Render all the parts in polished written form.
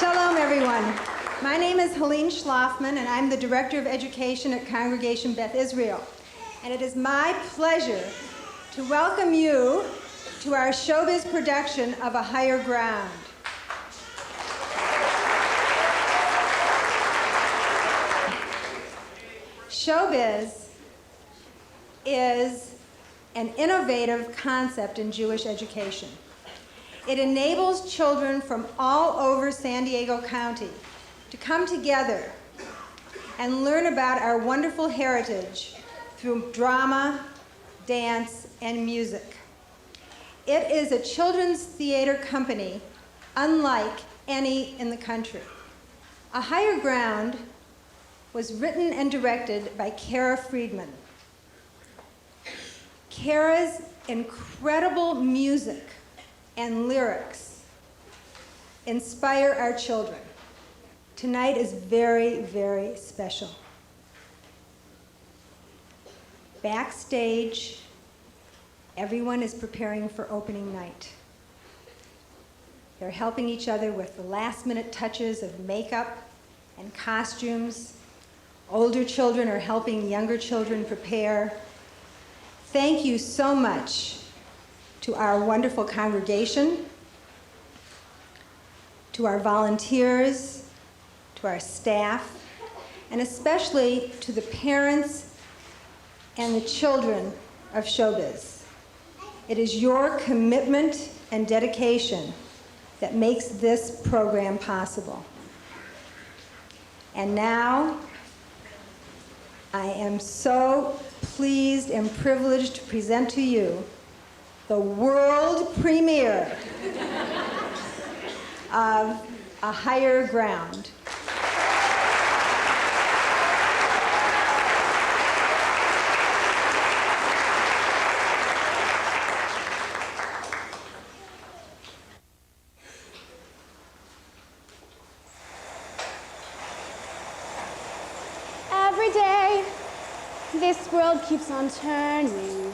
Shalom, everyone. My name is Helene Schlafman, and I'm the Director of Education at Congregation Beth Israel. And it is my pleasure to welcome you to our showbiz production of A Higher Ground. Showbiz is an innovative concept in Jewish education. It enables children from all over San Diego County to come together and learn about our wonderful heritage through drama, dance, and music. It is a children's theater company unlike any in the country. A Higher Ground was written and directed by Kara Friedman. Kara's incredible music and lyrics inspire our children. Tonight is very, very special. Backstage, everyone is preparing for opening night. They're helping each other with the last-minute touches of makeup and costumes. Older children are helping younger children prepare. Thank you so much to our wonderful congregation, to our volunteers, to our staff, and especially to the parents and the children of showbiz. It is your commitment and dedication that makes this program possible. And now, I am so pleased and privileged to present to you the world premiere of A Higher Ground. Every day, this world keeps on turning.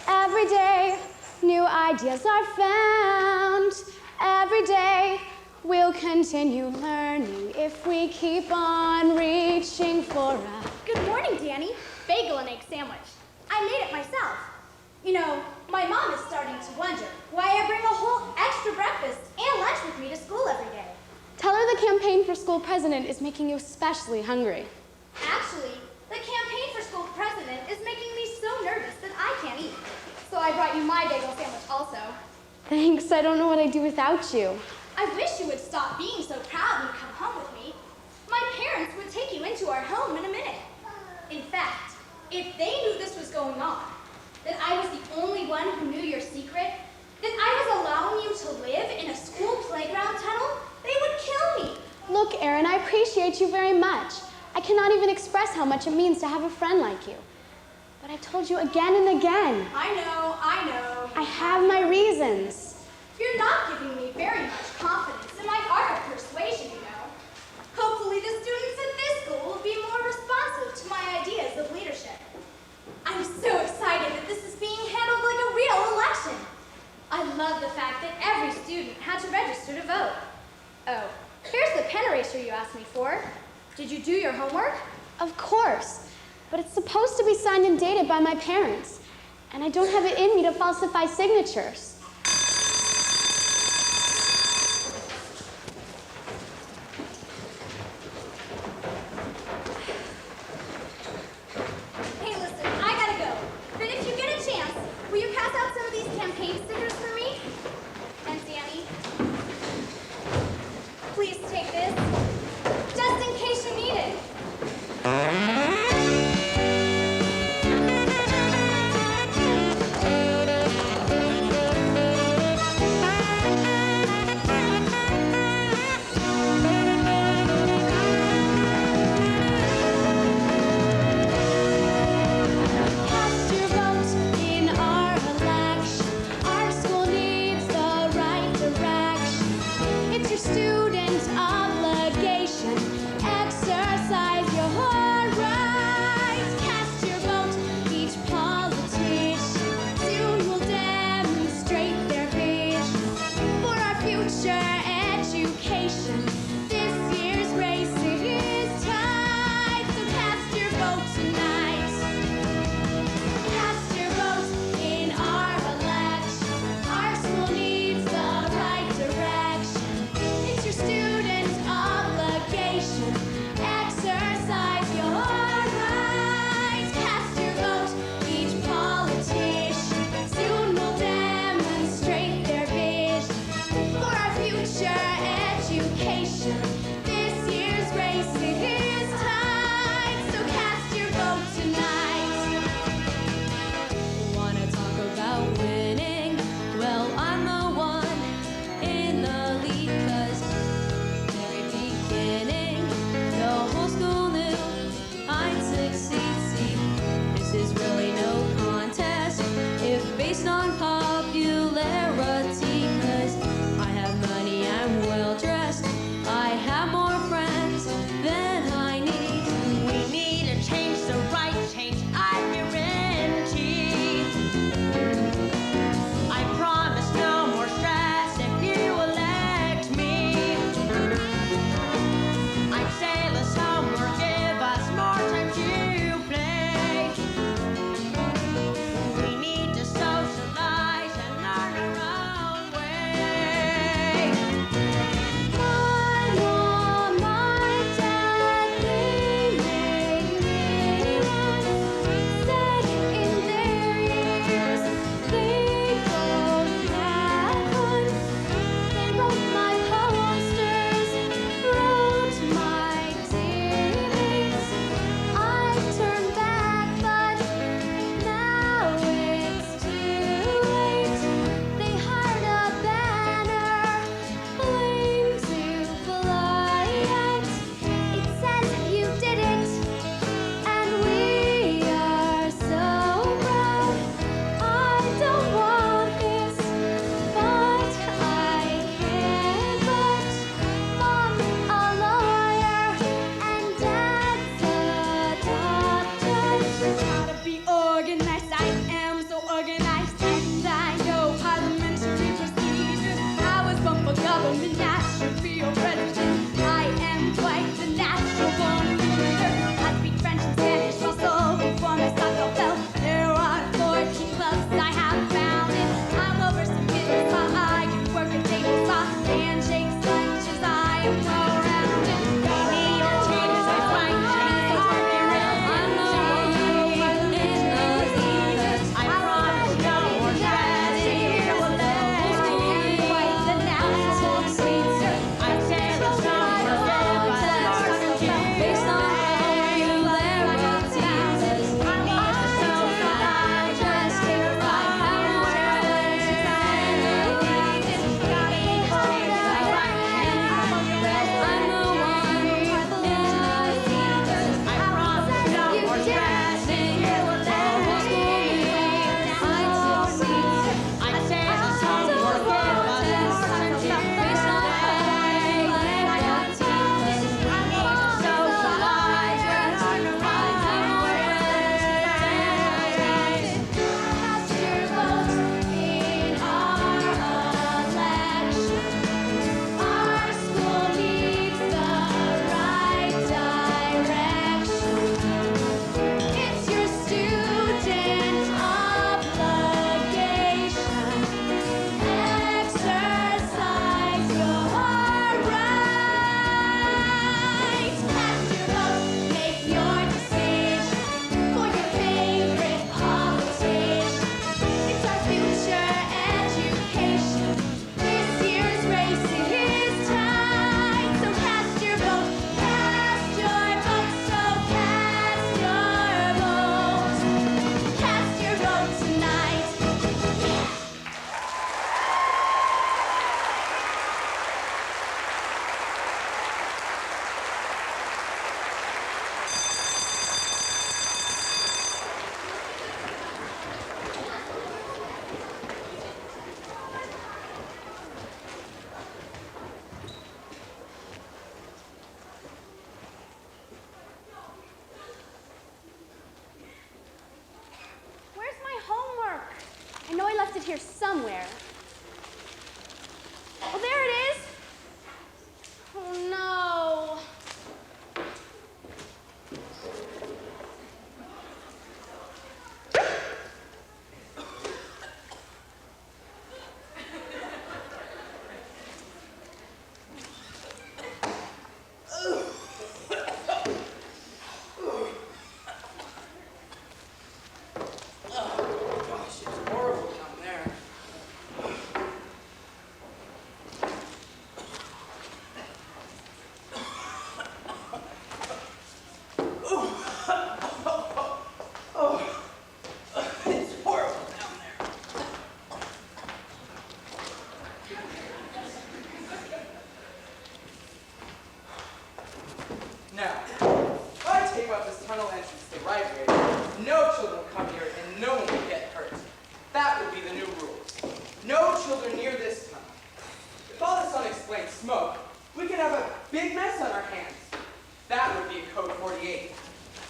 Every day, new ideas are found. Every day, we'll continue learning if we keep on reaching for a... Good morning, Danny. Bagel and egg sandwich. I made it myself. You know, my mom is starting to wonder why I bring a whole extra breakfast and lunch with me to school every day. Tell her the campaign for school president is making you especially hungry. Actually, the campaign for school president is making me so nervous that I can't eat. So I brought you my bagel sandwich also. Thanks, I don't know what I'd do without you. I wish you would stop being so proud and come home with me. My parents would take you into our home in a minute. In fact, if they knew this was going on, that I was the only one who knew your secret, that I was allowing you to live in a school playground tunnel, they would kill me. Look, Erin, I appreciate you very much. I cannot even express how much it means to have a friend like you. But I've told you again and again. I know. I have my reasons. You're not giving me very much confidence in my art of persuasion, you know. Hopefully the students at this school will be more responsive to my ideas of leadership. I'm so excited that this is being handled like a real election. I love the fact that every student had to register to vote. Oh, here's the pen eraser you asked me for. Did you do your homework? Of course, but it's supposed to be signed and dated by my parents, and I don't have it in me to falsify signatures. Hey, listen, I gotta go. But if you get a chance, will you pass out some of these campaign stickers for me? And Danny, please take this, just in case you need it. Cast your vote in our election. Our school needs the right direction. It's your student obligation. Exercise your right. Cast your vote, each politician. Soon will demonstrate their vision for our future education. somewhere. Oh, there it is. Oh, no. Now, if I take out this tunnel entrance the right way, no children will come here and no one will get hurt. That would be the new rules. No children near this tunnel. With all this unexplained smoke, we could have a big mess on our hands. That would be a Code 48.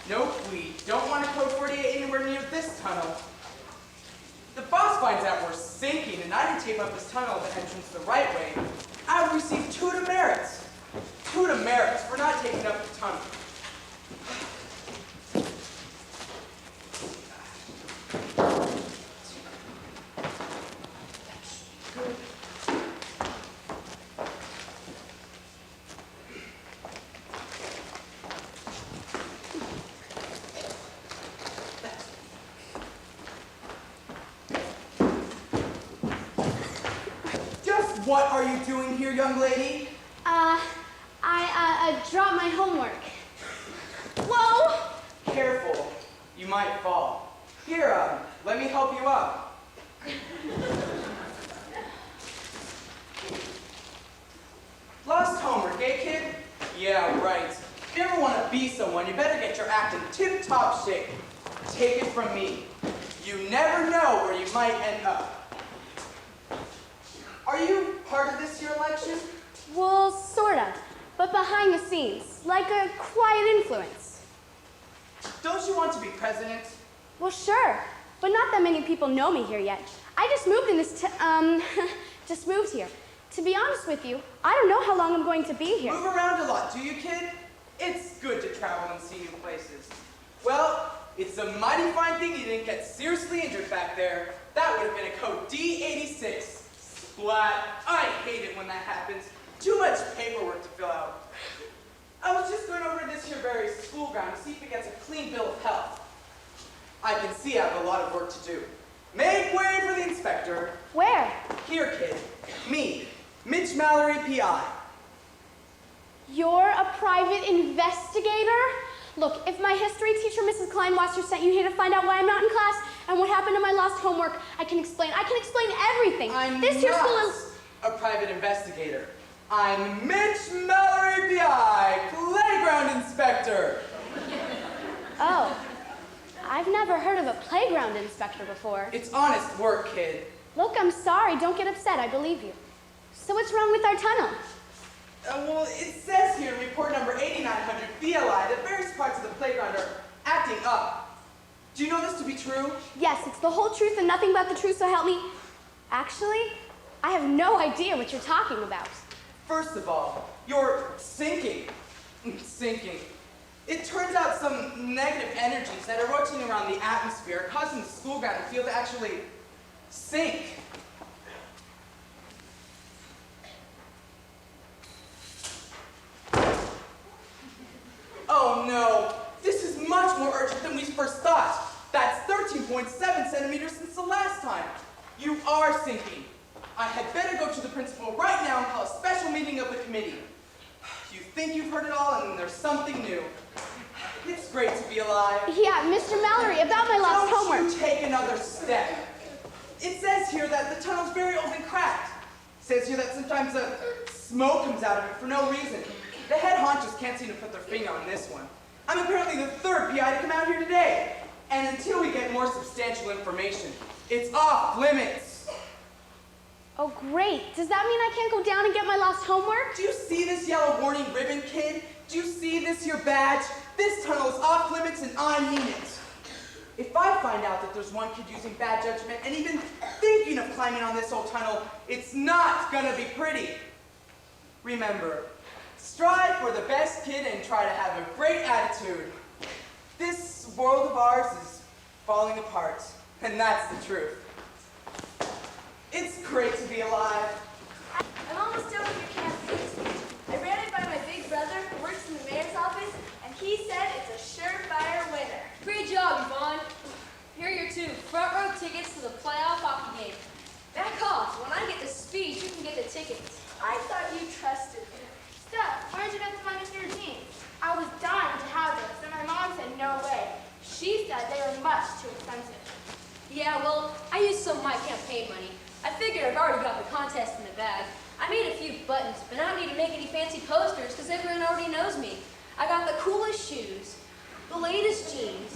Nope, we don't want a Code 48 anywhere near this tunnel. If the boss finds out we're sinking and I didn't tape up this tunnel the entrance the right way, I would receive 2 demerits. 2 demerits for not taking up the tunnel. Just what are you doing here, young lady? I dropped my homework. Whoa! Careful, you might fall. Here, let me help you up. Lost homework, eh, kid? Yeah, right. If you ever want to be someone, you better get your act in tip-top shape. Take it from me. You never know where you might end up. Are you part of this year's election? Well, sorta, but behind the scenes, like a quiet influence. Don't you want to be president? Well, sure, but not that many people know me here yet. I just moved in this just moved here. To be honest with you, I don't know how long I'm going to be here. Move around a lot, do you, kid? It's good to travel and see new places. Well, it's a mighty fine thing you didn't get seriously injured back there. That would have been a Code D86. Splat. I hate it when that happens. Too much paperwork to fill out. I was just going over this here very school ground to see if it gets a clean bill of health. I can see I have a lot of work to do. Make way for the inspector. Where? Here, kid. Me, Mitch Mallory, PI. You're a private investigator? Look, if my history teacher, Mrs. Kleinwasser, sent you here to find out why I'm not in class and what happened to my lost homework, I can explain. I can explain everything. I'm this here school not is a private investigator. I'm Mitch Mallory, PI, playground inspector. Oh, I've never heard of a playground inspector before. It's honest work, kid. Look, I'm sorry. Don't get upset. I believe you. So what's wrong with our tunnel? Well, it says here in report number 8900 BLI that various parts of the playground are acting up. Do you know this to be true? Yes, it's the whole truth and nothing but the truth, so help me. Actually, I have no idea what you're talking about. First of all, you're sinking. Sinking. It turns out some negative energies that are rotating around the atmosphere are causing the school ground to feel to actually sink. Oh no, this is much more urgent than we first thought. That's 13.7 centimeters since the last time. You are sinking. I had better go to the principal right now and call a special meeting of the committee. You think you've heard it all and there's something new. It's great to be alive. Yeah, Mr. Mallory, about my lost homework. Don't you take another step. It says here that the tunnel's very old and cracked. It says here that sometimes smoke comes out of it for no reason. The head honchos can't seem to put their finger on this one. I'm apparently the third PI to come out here today. And until we get more substantial information, it's off limits. Oh, great. Does that mean I can't go down and get my lost homework? Do you see this yellow warning ribbon, kid? Do you see this here badge? This tunnel is off limits and I mean it. If I find out that there's one kid using bad judgment and even thinking of climbing on this old tunnel, it's not gonna be pretty. Remember, strive for the best kid and try to have a great attitude. This world of ours is falling apart, and that's the truth. It's great to be alive. I'm almost done with your campaign speech. I ran it by my big brother who works in the mayor's office, and he said it's a surefire winner. Great job, Yvonne. Here are your 2 front row tickets to the playoff hockey game. Back off. When I get the speech, you can get the tickets. I thought you trusted me. Steph, where did you get the money for your jeans? I was dying to have those, and my mom said no way. She said they were much too expensive. Yeah, well, I used some of my campaign money. I figured I've already got the contest in the bag. I made a few buttons, but I don't need to make any fancy posters because everyone already knows me. I got the coolest shoes, the latest jeans,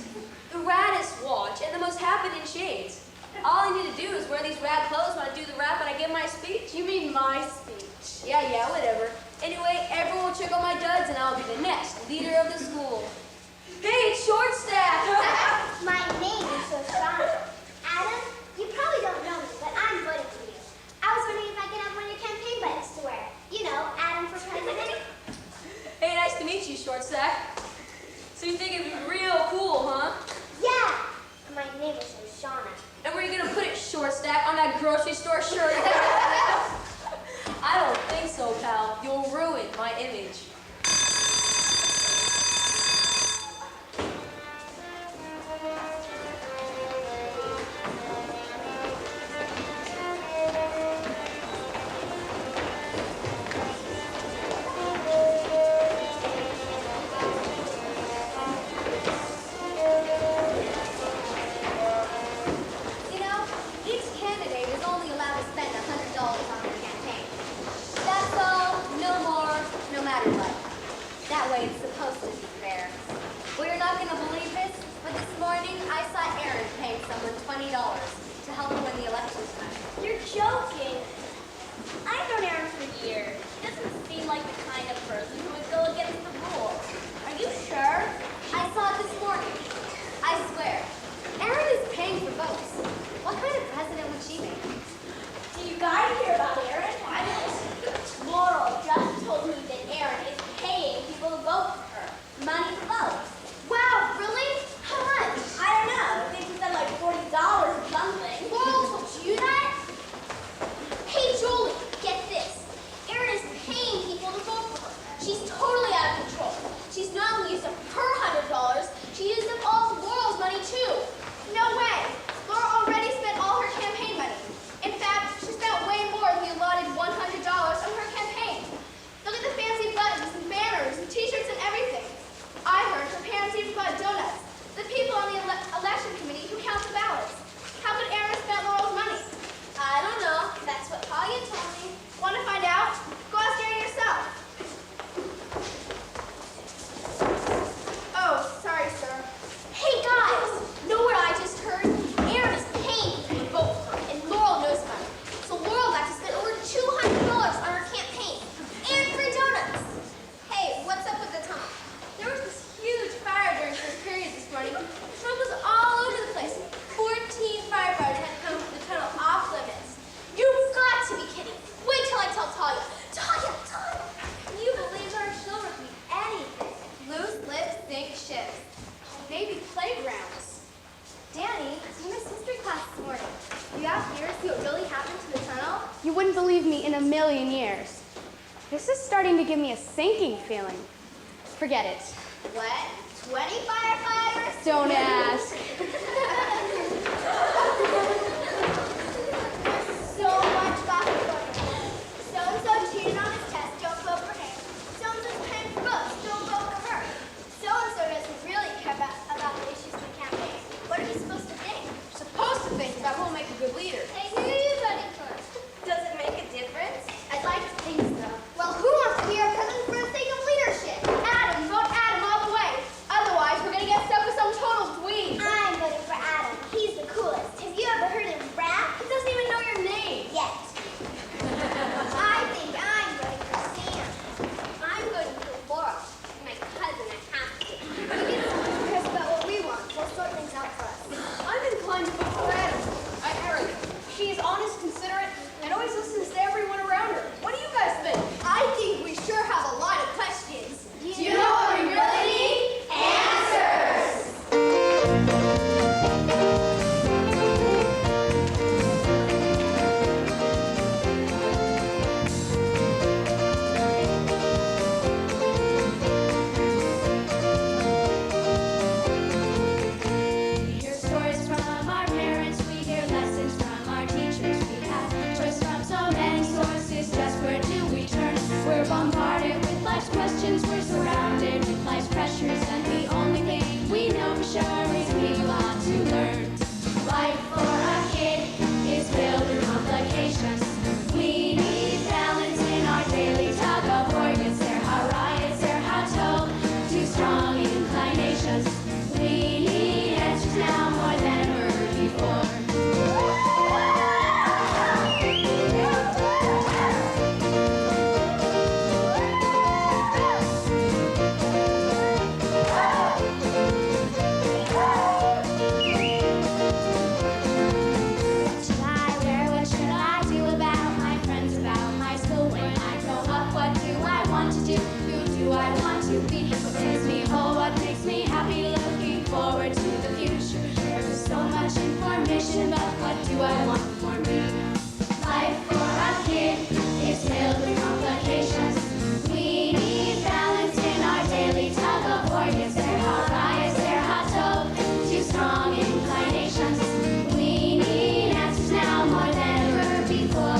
the raddest watch, and the most happening shades. All I need to do is wear these rad clothes when I do the rap and I give my speech. You mean my speech? Yeah, whatever. Anyway, everyone will check out my duds and I'll be the next leader of the school. Hey, it's short staff! My name is Shoshana. Adam, you probably don't know me, but I'm voting for you. I was wondering if I could have one of your campaign buttons to wear. You know, Adam for president. Hey, nice to meet you, short stack. So you think it'd be real cool, huh? Yeah, my name is Shoshana. And where are you gonna put it, short stack, on that grocery store shirt? I don't think so, pal. You'll ruin my image. You know, each candidate is only allowed to spend $100 on their campaign. That's all, no more, no matter what. That way it's supposed to be fair. Well, you're not going to believe this, but this morning I saw Aaron paying someone $20 to help him win the election tonight. You're joking. I've known Aaron for years. He doesn't seem like the kind of person who would go against the rules. Are you sure? I saw it this morning. I swear. Aaron is paying for votes. What kind of president would she make? Do you guys hear about Aaron? I don't. Laurel just told me that Aaron is paying people to vote for her. Money for votes. Wow, really? How much? I don't know. I think he said like $40 or something. Laurel told you that? Hey, Julie, get this. Erin is paying people to vote for her. She's totally out of control. She's not only used up her $100, she used up all Laurel's money too. No way. Laura already spent all her campaign money. In fact, she spent way more than the allotted $100 on her campaign. Look at the fancy buttons and banners and t-shirts and everything. I heard her parents even bought donuts. The people on the election committee who count the ballots. How could Erin have spent Laurel's money? I don't know. That's what Talia told me. Want to find out? Go ask Erin yourself. Oh, sorry, sir. Hey, guys! Know what I just heard? Erin is paying people to vote for her, and Laurel knows about it. So Laurel got to spend over $200 on her campaign. And free donuts. Hey, what's up with the tunnel? There was this huge fire during first period this morning. Smoke was all over the place. 14 firefighters had to come to the tunnel off limits. You've got to be kidding. Wait till I tell Talia. Talia! Can you believe our children can be anything? Loose lips sink ships. Maybe playgrounds. Danny, you missed history class this morning. You out here to see what really happened to the tunnel? You wouldn't believe me in a million years. This is starting to give me a sinking feeling. Forget it. What? 20 firefighters? Don't ask. So much gossip going on. So-and-so cheated on his test, don't vote for him. So-and-so's paying for votes, don't vote for her. So-and-so doesn't really care about the issues in the campaign. What are we supposed to think? Supposed to think about who'll make a good leader. Hey, who are you voting for? Does it make a difference? I'd like to think so. Well, who wants to be our president for the sake of leadership? Adam, vote Adam all the way. Otherwise, we're going to get stuck with some total dweeb. I'm voting for life's questions, we're surrounded with life's pressures, and the only thing we know for sure is we've a lot to learn. Life for a kid is filled with complications. We need balance in our daily tug of war. It's their hot riots, their hot toe, too strong inclinations. We need answers now more than ever before. But what do I want for me? Life for a kid is filled with complications. We need balance in our daily tug of war. Yes, their hot riots, their hot toe, too strong inclinations. We need answers now more than ever before.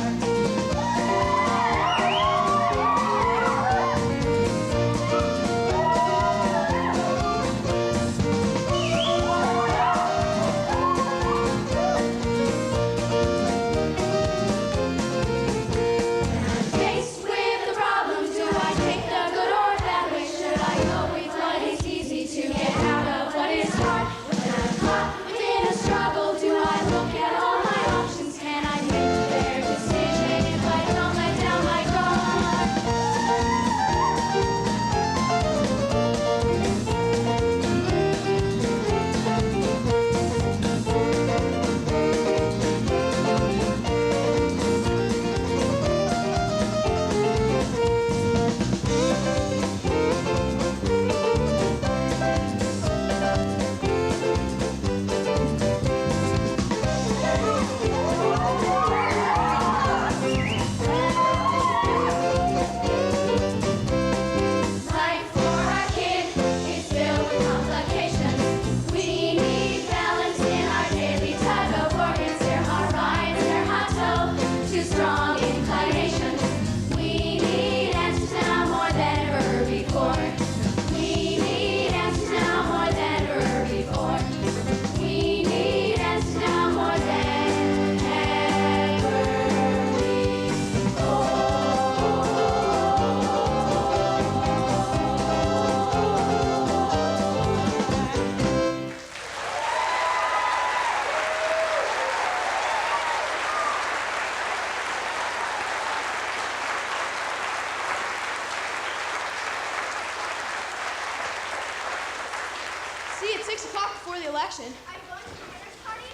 See, it's 6 o'clock before the election. Are you going to the winner's party?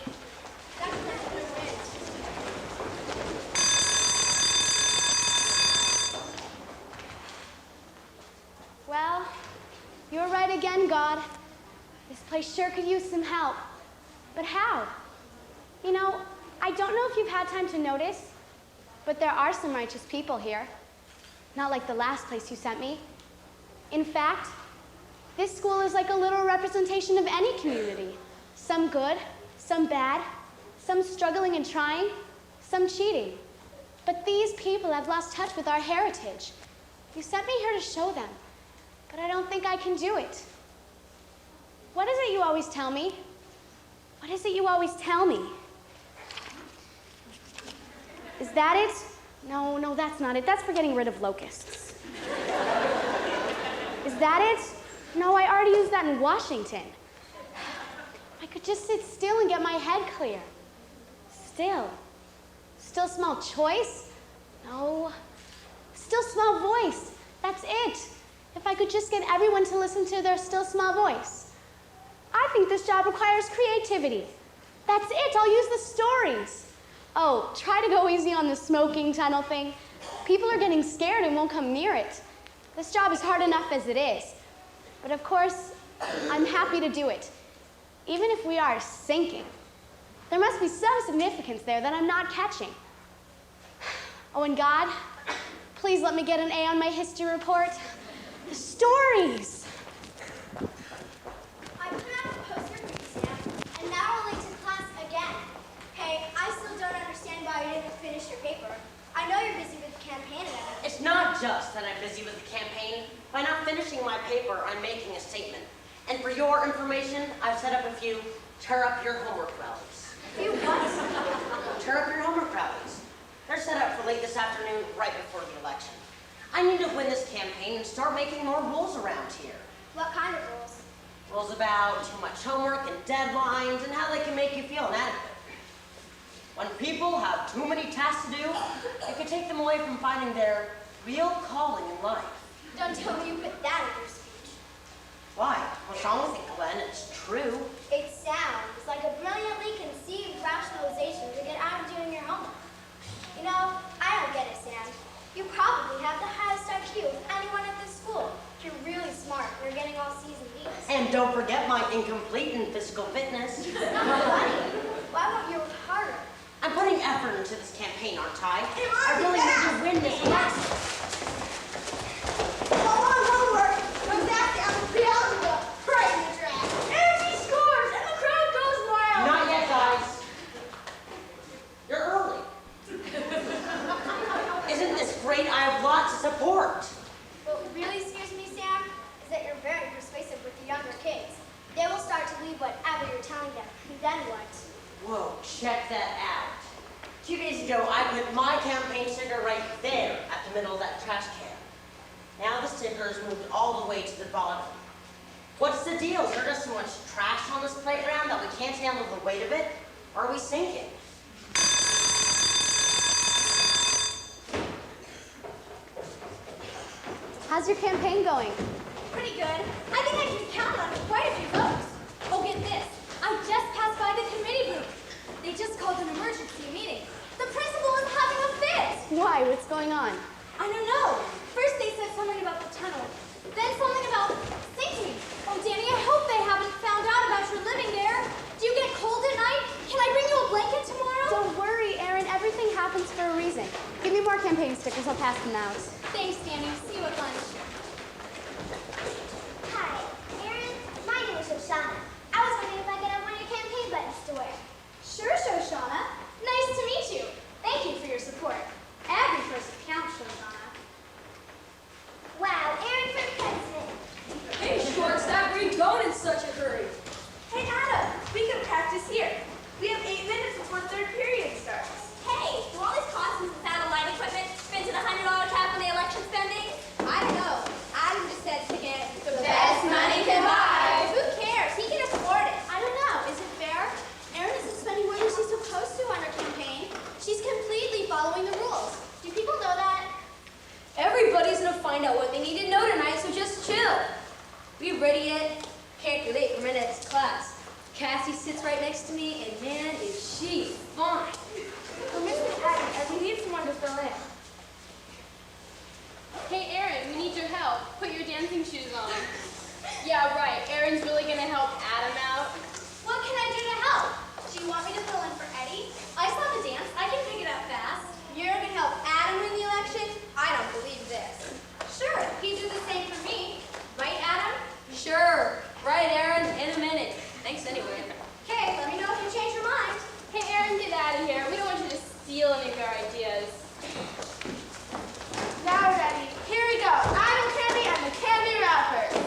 That's when the wins. Well, you're right again, God. This place sure could use some help. But how? You know, I don't know if you've had time to notice, but there are some righteous people here. Not like the last place you sent me. In fact, this school is like a little representation of any community. Some good, some bad, some struggling and trying, some cheating. But these people have lost touch with our heritage. You sent me here to show them, but I don't think I can do it. What is it you always tell me? What is it you always tell me? Is that it? No, that's not it. That's for getting rid of locusts. Is that it? No, I already used that in Washington. I could just sit still and get my head clear. Still. Still small choice? No. Still small voice. That's it. If I could just get everyone to listen to their still small voice. I think this job requires creativity. That's it. I'll use the stories. Oh, try to go easy on the smoking tunnel thing. People are getting scared and won't come near it. This job is hard enough as it is. But of course, I'm happy to do it. Even if we are sinking, there must be some significance there that I'm not catching. Oh, and God, please let me get an A on my history report. The stories. I put out a poster for you, Sam, and now we're late to class again. Hey, I still don't understand why you didn't finish your paper. I know you're busy with the campaign and everything. It's not not just that I'm busy with the campaign. By not finishing my paper, I'm making a statement. And for your information, I've set up a few tear up your homework rallies. You what? Tear up your homework rallies. They're set up for late this afternoon, right before the election. I need to win this campaign and start making more rules around here. What kind of rules? Rules about too much homework and deadlines and how they can make you feel inadequate. When people have too many tasks to do, it can take them away from finding their real calling in life. Don't tell me you put that in your speech. Why? What's wrong with it, Glenn? It's true. It sounds like a brilliantly conceived rationalization to get out of doing your homework. You know, I don't get it, Sam. You probably have the highest IQ of anyone at this school. You're really smart. You're getting all C's and D's. And don't forget my incomplete in physical fitness. Not funny. Why won't you work harder? I'm putting effort into this campaign, aren't I? I really need to win this election. Hold on, homework. Come back down the reality. Right in the track. Energy scores and the crowd goes wild. Not yet, guys. You're early. Isn't this great? I have lots of support. What really scares me, Sam, is that you're very persuasive with the younger kids. They will start to believe whatever you're telling them. And then what? Whoa, check that out. 2 days ago, I put my campaign sticker right there at the middle of that trash can. Now the sticker is moved all the way to the bottom. What's the deal? Is there just so much trash on this playground that we can't handle the weight of it? Or are we sinking? How's your campaign going? Pretty good. I think I can count on quite a few votes. Oh, get this. I just passed by the committee booth. They just called an emergency meeting. The principal is having a fit. Why? What's going on? I don't know. First they said something about the tunnel. Then something about sinking. Oh, Danny, I hope they haven't found out about your living there. Do you get cold at night? Can I bring you a blanket tomorrow? Don't worry, Erin. Everything happens for a reason. Give me more campaign stickers. I'll pass them out. Thanks, Danny. See you at lunch. Hi, Erin. My name is Shoshana. I was wondering if I could have one of your campaign buttons to wear. Sure, Shoshana. Nice to meet you. Thank you for your support. Every person counts, Shoshana. Wow, Erin for president. Hey, shortstop, where are you going in such a hurry? Hey, Adam, we can practice here. We have 8 minutes before third period starts. Hey, do all these costumes and satellite equipment fit into the $100 cap on the election spending? I don't know. Adam just said to get the best money can buy. Who cares? He can afford it. I don't know. Is it fair? Erin isn't spending more than she's supposed to on her campaign. She's completely following the rules. Do people know that? Everybody's gonna find out what they need to know tonight, so just chill. We ready yet? Can't be late for my next class. Cassie sits right next to me, and man, is she fine. Well, Mrs. Adams, we need someone to fill in. Hey, Erin, we need your help. Put your dancing shoes on. Yeah, right. Erin's really gonna help Adam out. What can I do to help? Do you want me to fill in for Eddie? I saw the dance. I can pick it up fast. You're going to help Adam win the election? I don't believe this. Sure, he'd do the same for me. Right, Adam? Sure. Right, Erin, in a minute. Thanks anyway. Okay, let me know if you change your mind. Hey, Erin, get out of here. We don't want you to steal any of our ideas. Now we're ready. Here we go. I'm Candy and the Candy Rappers.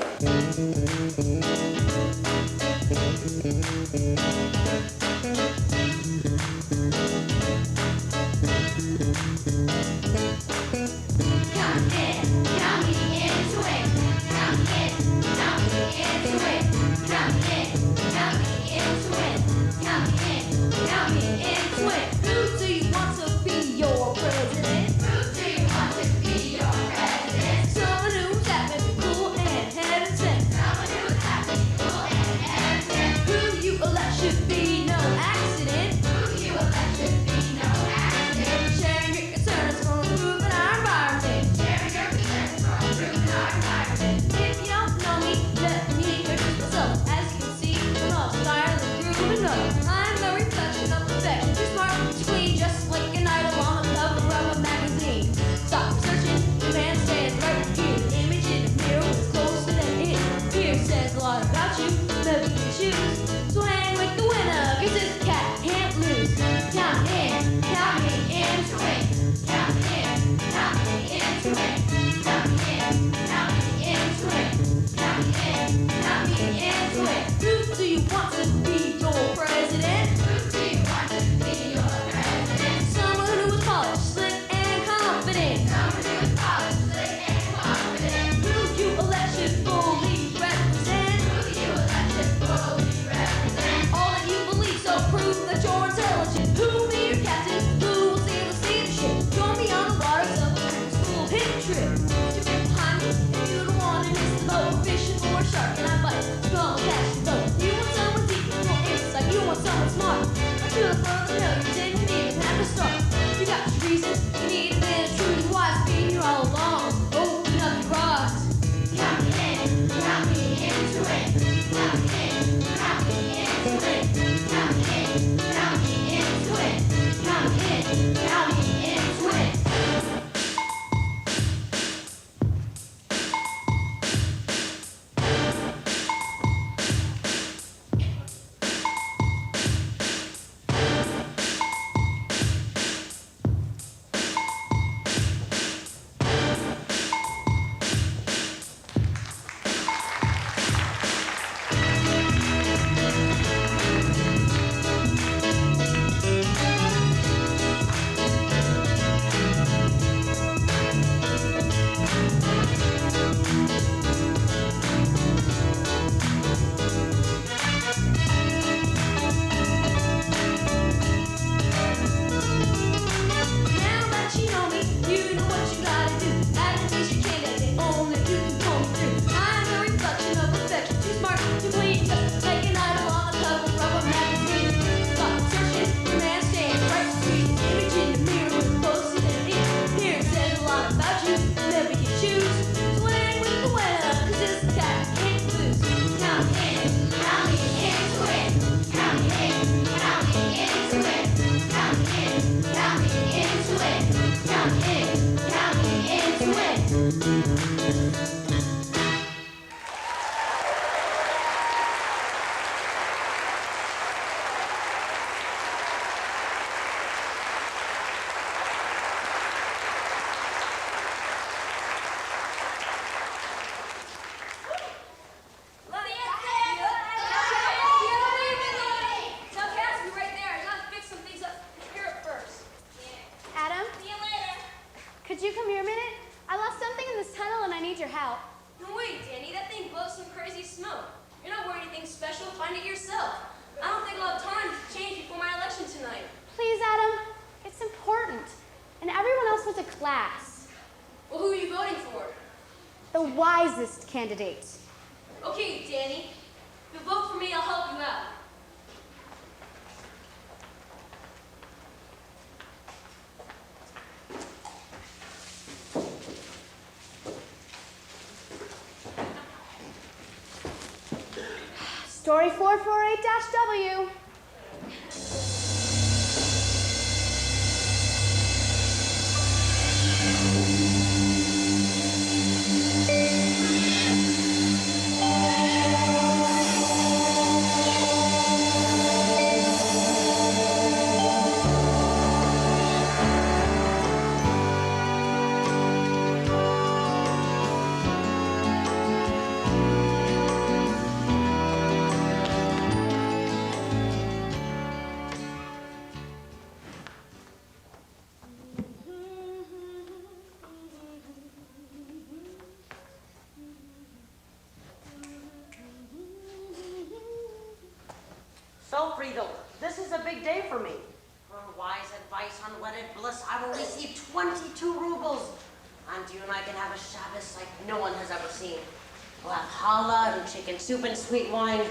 more sharp and I bite. Come catch the boat. You want someone deep with no insight. You want someone smart. I feel the flow of the pill. You didn't even have to start. You got your reason. You need a bit of truth. Wise being here all along. Open up your eyes. Count me in, count me into it. Count me in, count me into it. Count me in, count me into it. Count me in, count me into it. Now that you know me, you know what you gotta do. Advocate your candidate, only you can pull me through. I'm a reflection of perfection, too smart to please. Just like an idol on the cover of a magazine. Stop searching for man stand, right to see the image in the mirror with close identity. Here it says a lot about you, never you choose. Swing with the winner, 'cause this cat can't lose. Count me in, Count me into it. Count me in, count me into it. Count me in, count me into it. Count me in, count me into it. Tell Cassie right there. I gotta fix some things up here at first. Adam, See you later. could you come here a minute? I lost something in this tunnel and I need your help. No, wait, Danny, that thing blows some crazy smoke. You're not worried anything special. Find it yourself. I don't think I'll have time to change before my election tonight. Please, Adam, it's important. And everyone else went to class. Well, who are you voting for? The wisest candidate. Okay, Danny. If you vote for me, I'll help you out. Story 448-W. So, Friedel, this is a big day for me. For wise advice on wedded bliss, I will receive 22 rubles. And you and I can have a Shabbos like no one has ever seen. We'll have challah and chicken soup and sweet wine.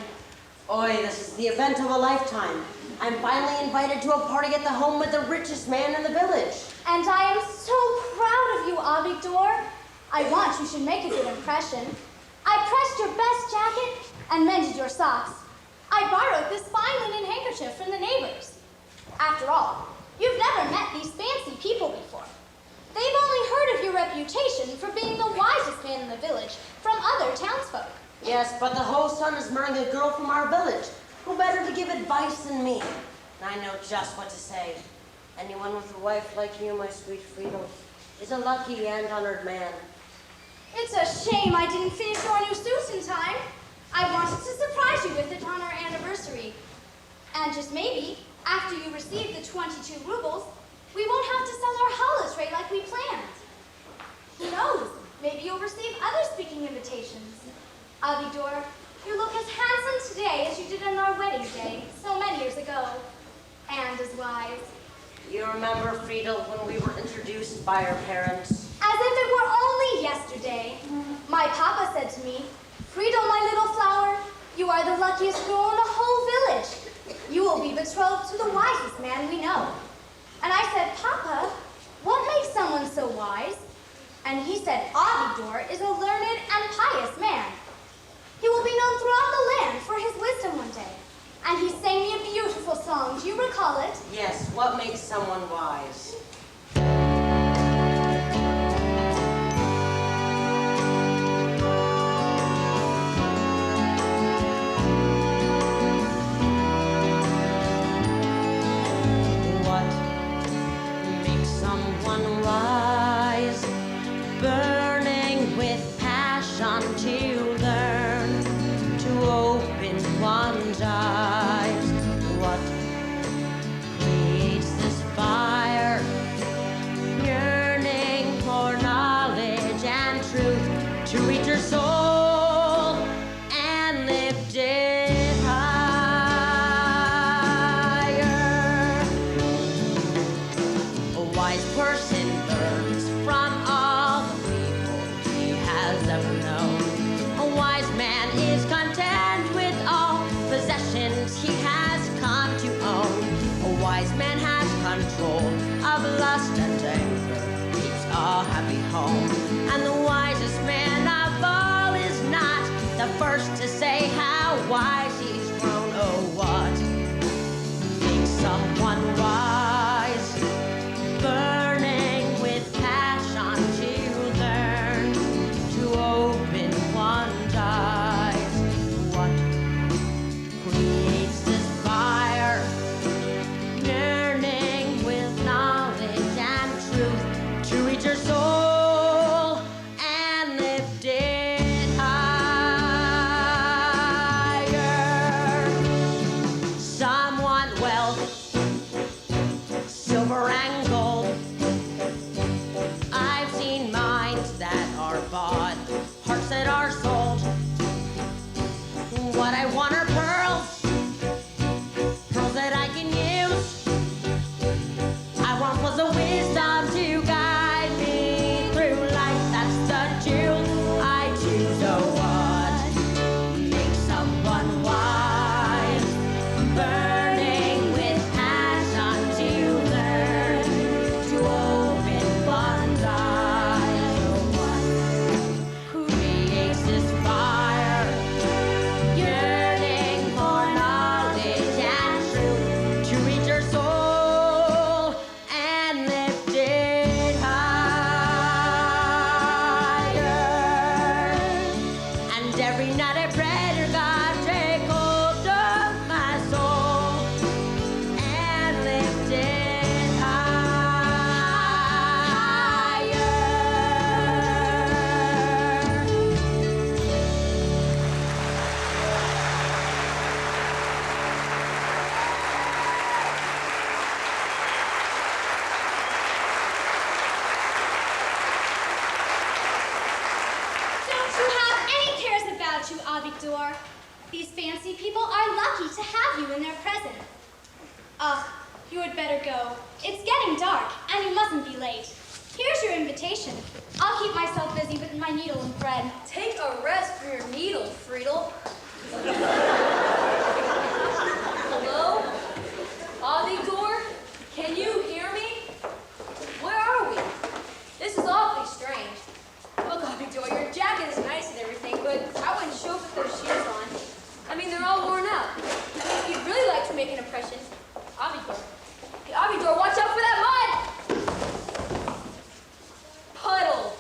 Oi, this is the event of a lifetime. I'm finally invited to a party at the home of the richest man in the village. And I am so proud of you, Avigdor. I want you should make a good impression. I pressed your best jacket and mended your socks. I borrowed this fine linen handkerchief from the neighbors. After all, you've never met these fancy people before. They've only heard of your reputation for being the wisest man in the village from other townsfolk. Yes, but the host son is marrying a girl from our village. Who better to give advice than me? And I know just what to say. Anyone with a wife like you, my sweet Friedel, is a lucky and honored man. It's a shame I didn't finish your new suit in time. I wanted to surprise you with it on our anniversary. And just maybe, after you receive the 22 rubles, we won't have to sell our challah tray like we planned. Who knows? Maybe you'll receive other speaking invitations. Avigdor, you look as handsome today as you did on our wedding day, so many years ago. And as wise. You remember, Friedel, when we were introduced by our parents? As if it were only yesterday. My papa said to me, Friedel, my luckiest girl in the whole village. You will be betrothed to the wisest man we know. And I said, Papa, what makes someone so wise? And he said, Avigdor is a learned and pious man. He will be known throughout the land for his wisdom one day. And he sang me a beautiful song. Do you recall it? Yes, what makes someone wise? What makes someone wise? Burning with passion to learn, to open one's eyes. What creates this fire? Yearning for knowledge and truth, to reach your soul and lift it higher. A wise person learns from all the people he has ever known. A wise man is content with all possessions he has come to own. A wise man has control of lust and anger, keeps a happy home. And the wisest man of all is not the first to say how wise he's grown. Oh, what makes someone wise? Burning with passion to learn, to open one's eyes. What creates this fire? Yearning with knowledge and truth, to reach your soul and lift it higher. Some want wealth, silver and gold. I've seen minds that are bought, hearts that are sold. What I want are pearls, pearls that I can use. I want was the wisdom to guide me through life. That's the jewel I choose. Oh, what makes someone wise? Burning with passion to learn, to open one's eyes. Oh, what creates this fire? Yearning for knowledge and truth, to reach your soul and lift it higher. And every night I pray to God, take hold of my soul and lift it higher. Don't you have any cares about you, Avigdor? These fancy people are lucky to have you in their presence. Ugh, you had better go. It's getting dark, and you mustn't be late. Here's your invitation. I'll keep myself busy with my needle and thread. Take a rest for your needle, Friedel. Hello? Avigdor? Can you hear me? Where are we? This is awfully strange. Look, Avigdor, your jacket is nice and everything, but I wouldn't show up with those shoes on. I mean, they're all worn out. I mean, if you'd really like to make an impression, Avigdor. Hey, Avigdor, watch out for that mud! Puddle.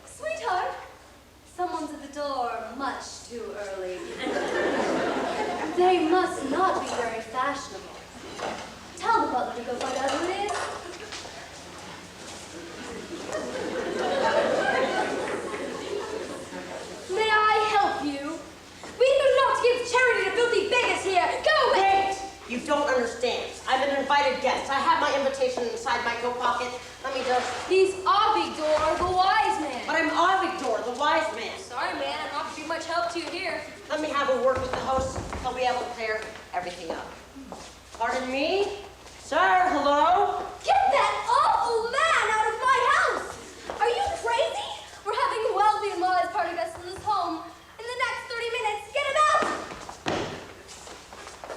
Sweetheart, Someone's at the door much too early. They must not be very fashionable. Tell the butler to go find out who it is. May I help you? we do not give charity to filthy beggars here. Go away! Wait! You don't understand. I'm an invited guest. I have my invitation inside my coat pocket. Let me just... He's Avigdor, the wise have a word with the host, he'll be able to clear everything up. Pardon me? Sir, hello? Get that awful man out of my house! Are you crazy? We're having a wealthy and wise party guest in this home. In the next 30 minutes, get him out!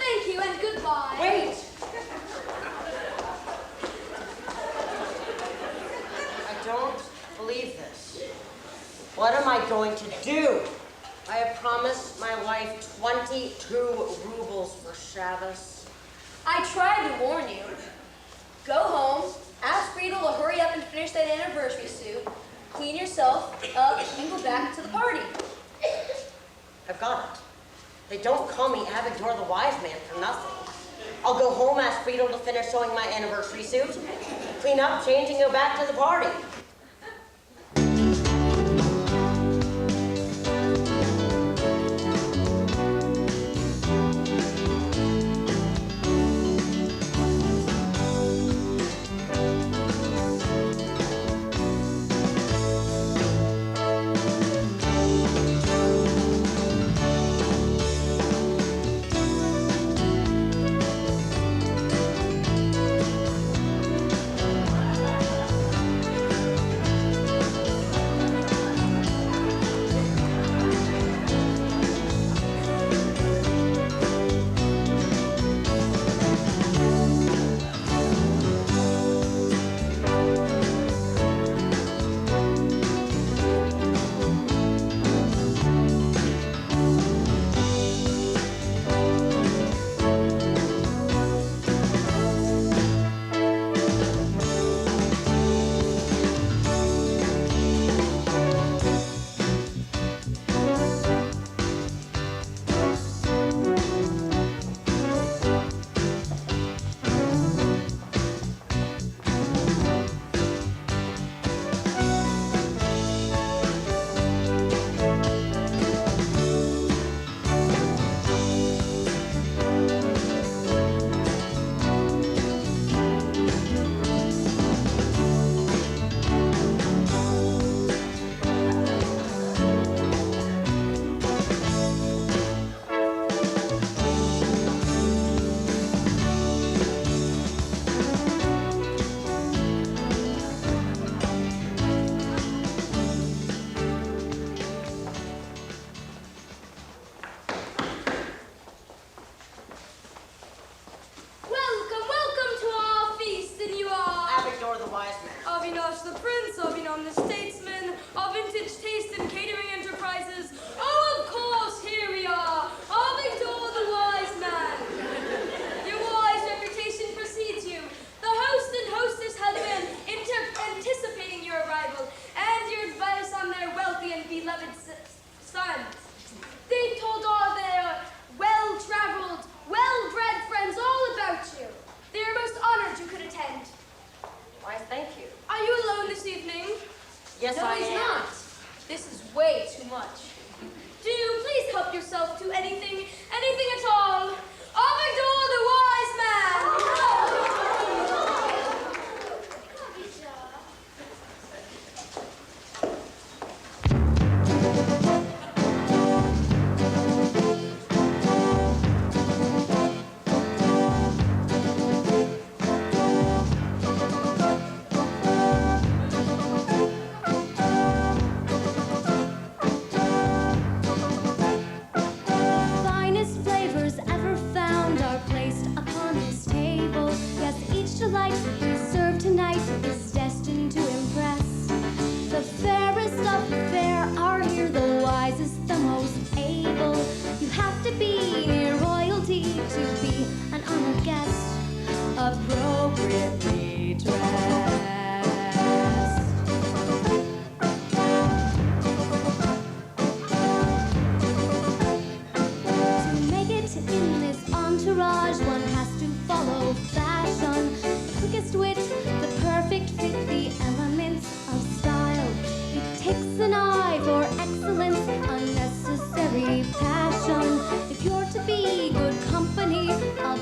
Thank you and goodbye. Wait! I don't believe this. What am I going to do? I have promised my wife 22 rubles for Shabbos. I tried to warn you. Go home, ask Friedel to hurry up and finish that anniversary suit, clean yourself up, and go back to the party. I've got it. They don't call me Avigdor the Wise Man for nothing. I'll go home, ask Friedel to finish sewing my anniversary suit, clean up, change, and go back to the party.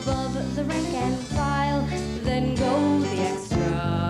above the rank and file, then go the extra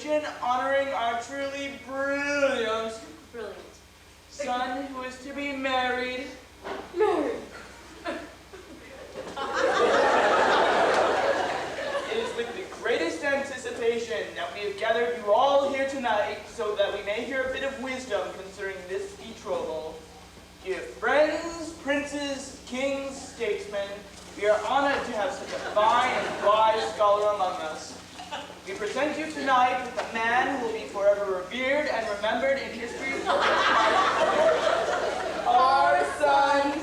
occasion honoring our truly brilliant son who is to be married. It is with the greatest anticipation that we have gathered you all here tonight so that we may hear a bit of wisdom concerning this betrothal. Dear friends, princes, kings, statesmen, we are honored to have such a fine and wise scholar among us. We present you tonight with a man who will be forever revered and remembered in history's book. Our son.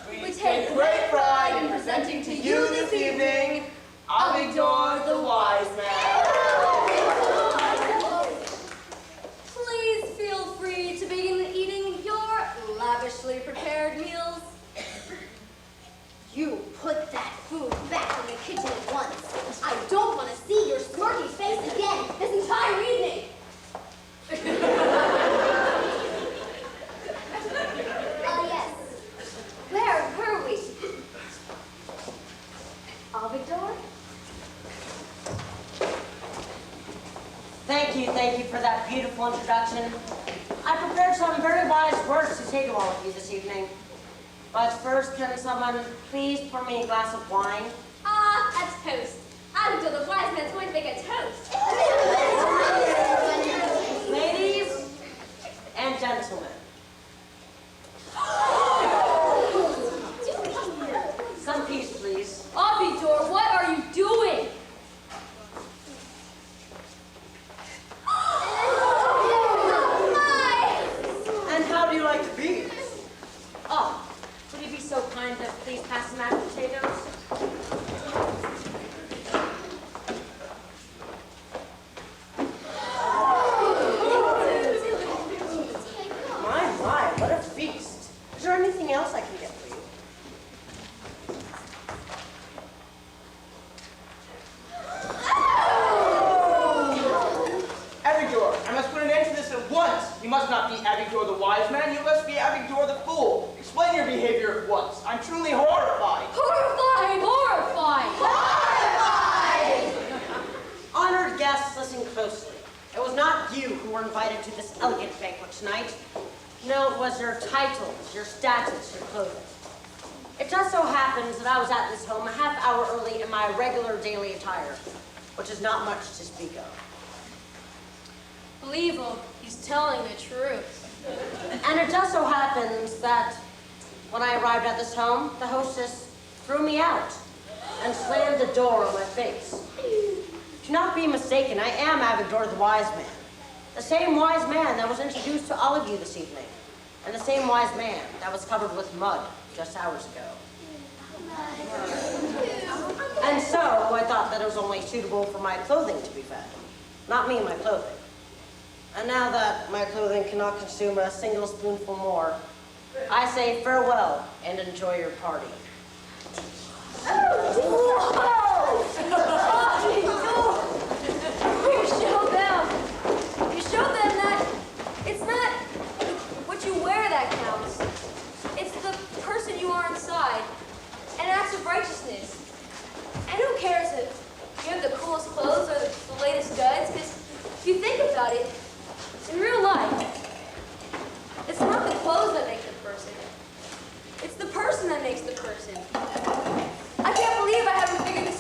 We take great pride in presenting to you this evening Avigdor the Wise Man. Please feel free to begin eating your lavishly prepared meals. You put that food back in the kitchen at once. I don't want to see your smirky face again this entire evening. Yes. Where were we? Avigdor? Thank you for that beautiful introduction. I prepared some very wise words to say to all of you this evening. But first, can someone please pour me a glass of wine? Ah, that's toast. Avigdor the Wise Man's going to make a toast. Ladies and gentlemen. Some peace, please. Avigdor, what are you doing? And how do you like the beans? Oh, would you be so kind to please pass the mashed potatoes? My, what a feast. Is there anything else I can get for you? Avigdor, I must put an end to this at once. You must not be Avigdor the Wise Man, you must be Avigdor the Fool. Explain your behavior at once. I'm truly horrified. Horrified! Honored guests, listen closely. It was not you who were invited to this elegant banquet tonight. No, it was your titles, your status, your clothing. It just so happens that I was at this home a half hour early in my regular daily attire, which is not much to speak of. Believe him, he's telling the truth. And it just so happens that when I arrived at this home, the hostess threw me out and slammed the door on my face. Do not be mistaken, I am Avigdor the Wise Man. The same wise man that was introduced to all of you this evening. And the same wise man that was covered with mud just hours ago. And so I thought that it was only suitable for my clothing to be fed. Not me, my clothing. And now that my clothing cannot consume a single spoonful more, I say farewell and enjoy your party. You showed them that it's not what you wear that counts. It's the person you are inside, and acts of righteousness. And who cares if you have the coolest clothes or the latest duds, because if you think about it, in real life, it's not the clothes that make the person. It's the person that makes the person. I can't believe I haven't figured this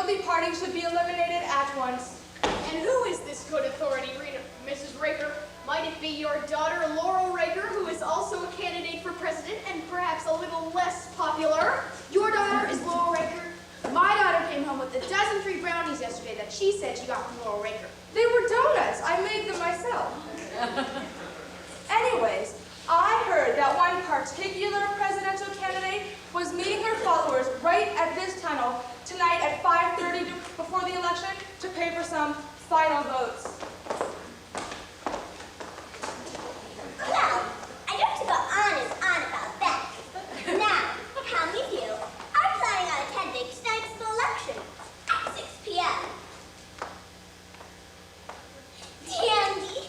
unwieldy party should be eliminated at once. And who is this good authority, Mrs. Raker? Might it be your daughter, Laurel Raker, who is also a candidate for president and perhaps a little less popular? Your daughter is Laurel Raker. My daughter came home with a dozen free brownies yesterday that she said she got from Laurel Raker. They were donuts. I made them myself. Anyways, I heard that one particular presidential candidate was meeting her followers right at this tunnel tonight at 5:30 before the election to pay for some final votes. Well, I don't have to go on and on about that. Now, how many of you are planning on attending tonight's election at 6 p.m.? Dandy,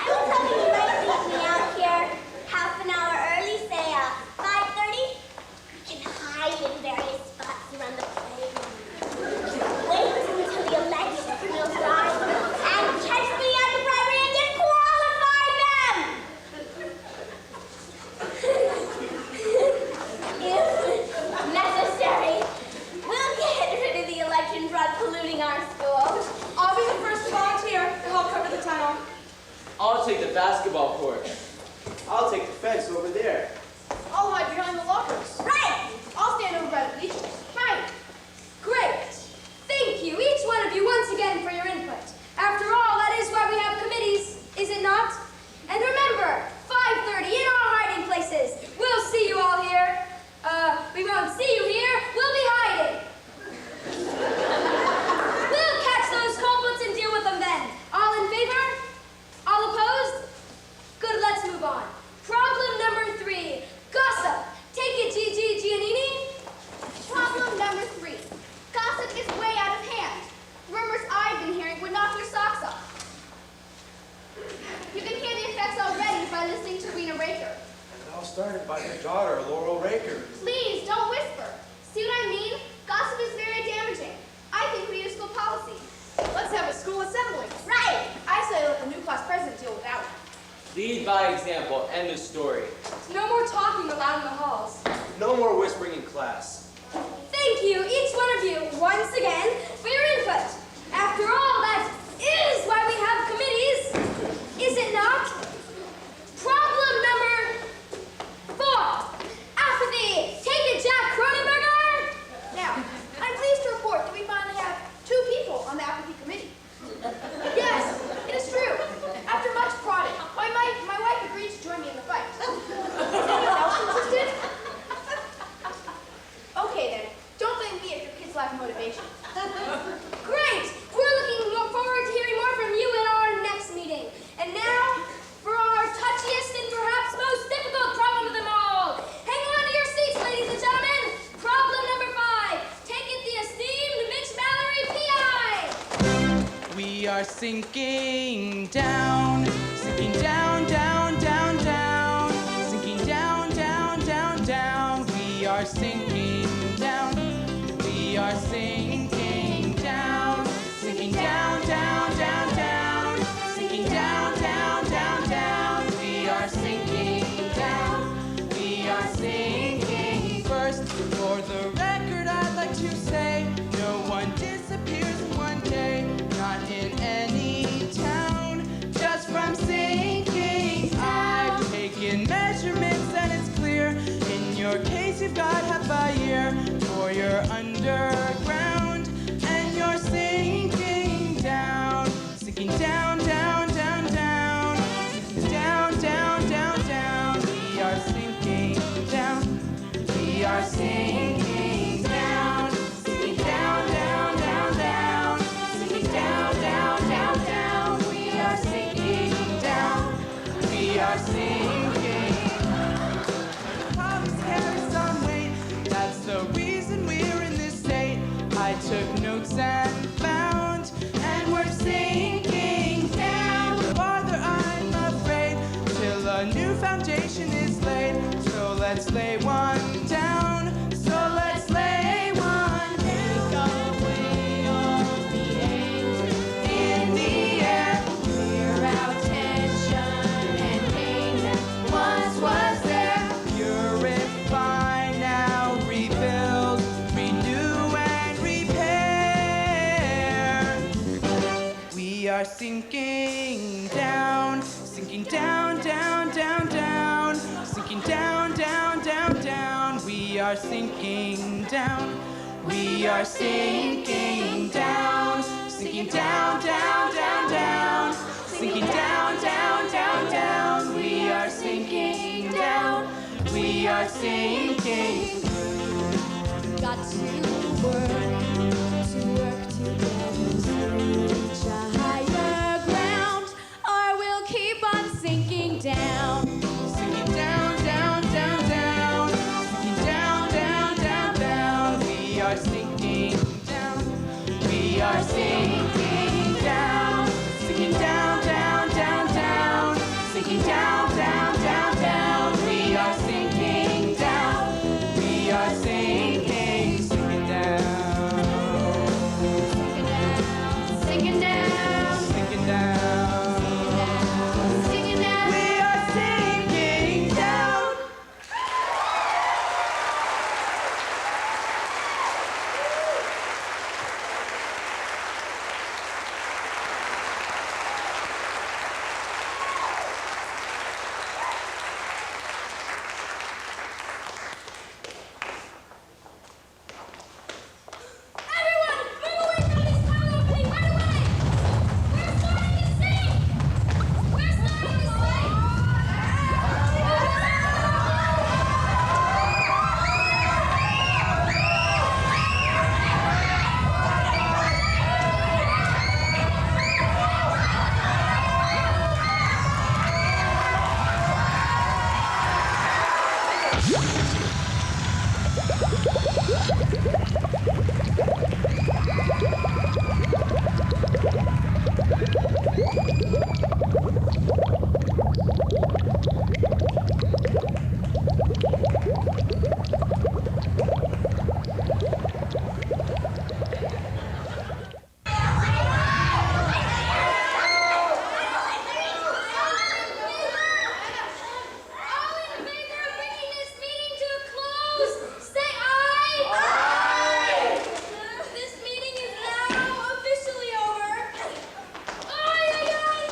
I was hoping you might meet me out here half an hour early, say 5:30. We can hide in various spots around the playground. Wait until the election wheels rise and catch me at the primary and disqualify them! If necessary, we'll get rid of the elections run polluting our schools. I'll be the first to volunteer to help cover the tunnel. I'll take the basketball court. I'll take the fence over there. I'll hide behind the lockers. Right! I'll stand over by the bleachers. Right. Great. Thank you, each one of you, once again for your input. After all, that is why we have committees, is it not? And remember, 5:30 in our hiding places. We'll see you all here. We won't see you here. We'll be hiding. We'll catch those culprits and deal with them then. All in favor? All opposed? Good, let's move on. Problem number 3. Gossip. Take it, Gigi Giannini. Problem number 3. Gossip is way out of hand. Rumors I've been hearing would knock your socks off. You can hear the effects already by listening to Rena Raker. It all started by your daughter, Laurel Raker. Please, don't whisper. See what I mean? Gossip is very damaging. I think we need a school policy. Let's have a school assembly. Right! I say let the new class president deal with that one. Lead by example. End of story. No more talking aloud in the halls. No more whispering in class. Thank you, each one of you, once again, for your input. After all, that is why we have committees, is it not? Problem number 4. Apathy. Take it, Jack Cronenberger. Now, I'm pleased to report that we finally have 2 people on the apathy committee. Yes, it is true. After much prodding, my wife agreed to join me in the fight. Is anyone else interested? Okay then, don't blame me if your kids lack motivation. Great. We're looking forward to hearing more from you in our next meeting. And now, for our touchiest and perhaps most difficult problem of them all. Hang on to your seats, ladies and gentlemen. Problem number 5. Take it, the esteemed Mitch Mallory, PI. We are sinking down, down, down, down, sinking down, down, down, down. We are sinking down, we are sinking down, sinking down, down, down, down, sinking down, down, down, down. We are sinking down, we are sinking. First, for the record, I'd like to say, no one disappears in one day, not in any town, just from sinking. I've taken measurements and it's clear, in your case you've got half a year, for you're underground and you're sinking down, sinking down, down, down, down, sinking down, down, down, down. We are sinking down, we are sinking down, sinking down, down, down, down, sinking down, down, down, down. We are sinking down, we are sinking. Problems carry some weight, that's the reason we're in this state. I took notes and found, and we're sinking down. Farther, I'm afraid, till a new foundation is laid. So let's lay one down, so let's lay one down. Take away all the anger in the air, clear out tension and pain that once was there. Purify now, rebuild, renew and repair. are sinking down, sinking down, down, down, down, sinking down, down, down, down. We are sinking down. We are sinking down, sinking down, down, down, down, sinking down, down, down, down. We are sinking down. We are sinking. Got to work together to reach a higher ground, or we'll keep on sinking down. Sinking down, down, down, down, sinking down, down, down, down. We are sinking down. We are sinking down, sinking down, down, down, down, sinking down, down, down, down. We are sinking down. We are sinking, sinking down. Sinking down, Sinking down. sinking down. We are sinking down. Everyone, move away from this tunnel opening right away! We're starting to sink! We're starting to sink! All in favor of bringing this meeting to a close, say aye! Aye! This meeting is now officially over. Aye, aye, aye!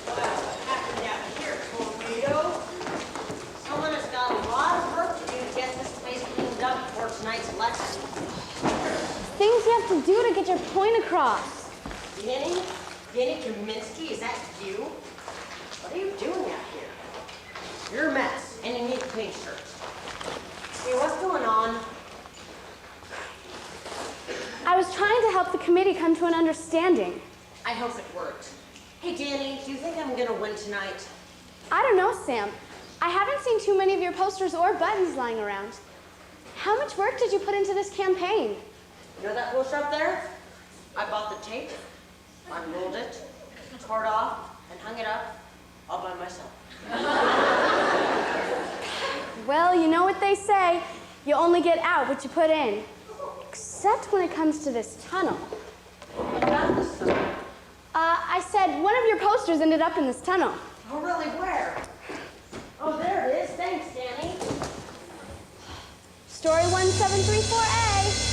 What happened down here, Toledo? Someone has got a lot of work to do to get this place cleaned up before tonight's lesson. Things you have to do to get your point across. Danny Kaminsky, is that you? What are you doing out here? You're a mess, and you need a clean shirt. Hey, what's going on? I was trying to help the committee come to an understanding. I hope it worked. Hey, Danny, do you think I'm gonna win tonight? I don't know, Sam. I haven't seen too many of your posters or buttons lying around. How much work did you put into this campaign? You know that poster up there? I bought the tape, unrolled it, tore it off, and hung it up all by myself. Well, you know what they say. You only get out what you put in. Except when it comes to this tunnel. What about this tunnel? I said one of your posters ended up in this tunnel. Oh, really? Where? Oh, there it is. Thanks, Danny. Story 1734A.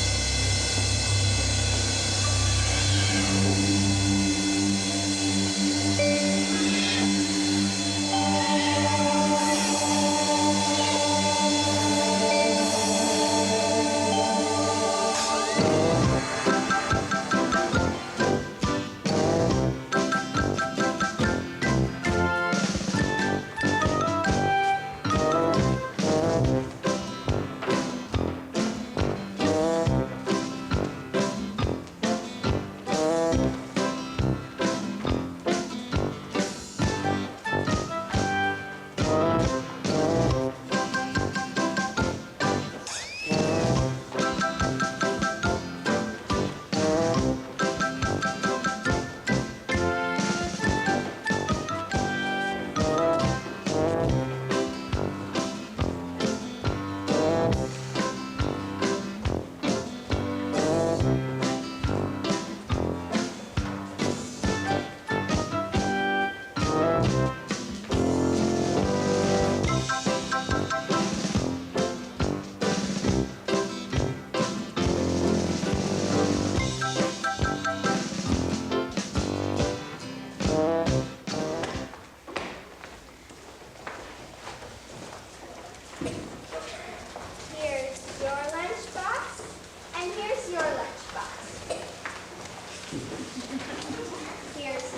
Here's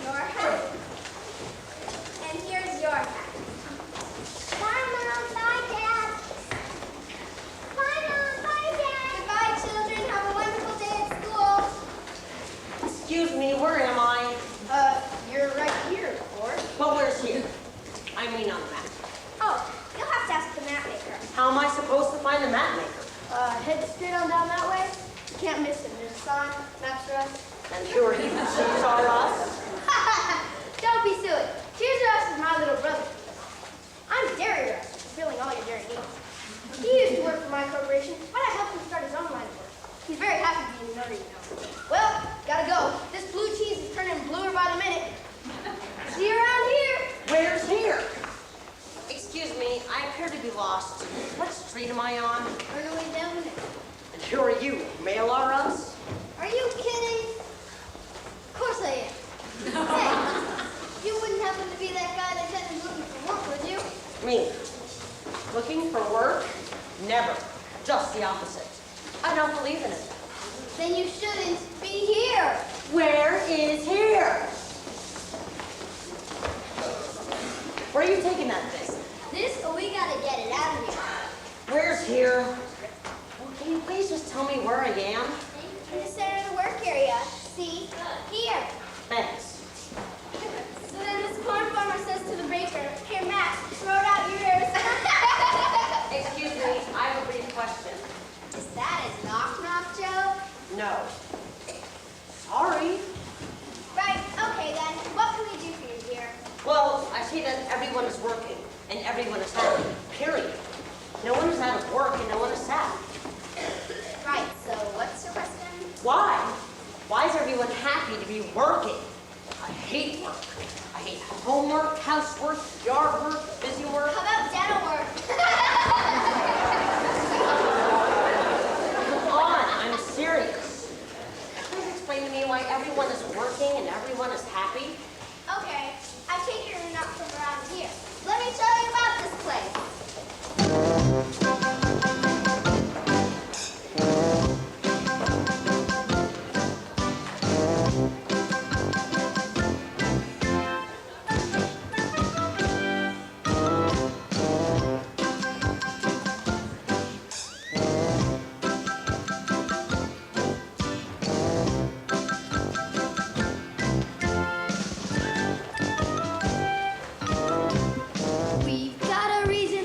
your hat. And here's your hat. Bye, Mom. Bye, Dad. Bye, Mom. Bye, Dad. Goodbye, children. Have a wonderful day at school. Excuse me, where am I? You're right here, Lord. Well, where's here? I mean on the map. Oh, you'll have to ask the map maker. How am I supposed to find the map maker? Head straight on down that way. You can't miss him. There's a sign, maps for us. And who are you? Choose are us? Don't be silly. Cheers to us is my little brother. I'm dairy rep, fulfilling all your dairy needs. He used to work for my corporation, but I helped him start his own line of work. He's very happy being a notary now. Well, gotta go. This blue cheese is turning bluer by the minute. See you around here. Where's here? Excuse me, I appear to be lost. What street am I on? We're going down the middle. And who are you? Mail are us? Are you kidding? Of course I am. Hey, you wouldn't happen to be that guy that said he's looking for work, would you? Me. Looking for work? Never. Just the opposite. I don't believe in it. Then you shouldn't be here. Where is here? Where are you taking that thing? We gotta get it out of here. Where's here? Well, can you please just tell me where I am? In the center of the work area. See? Here. Thanks. So then this corn farmer says to the baker, "Here, Max, throw it out yours." Excuse me, I have a brief question. Is that a knock-knock joke? No. Sorry. Right, okay then. What can we do for you here? Well, I see that everyone is working and everyone is happy, period. No one is out of work and no one is sad. Right, so what's your question? Why? Why is everyone happy to be working? I hate work. I hate homework, housework, yard work, busy work. How about dental work? Come on, I'm serious. Please explain to me why everyone is working and everyone is happy. Okay, I take it you're not from around here. Let me tell you about this place. We've got a reason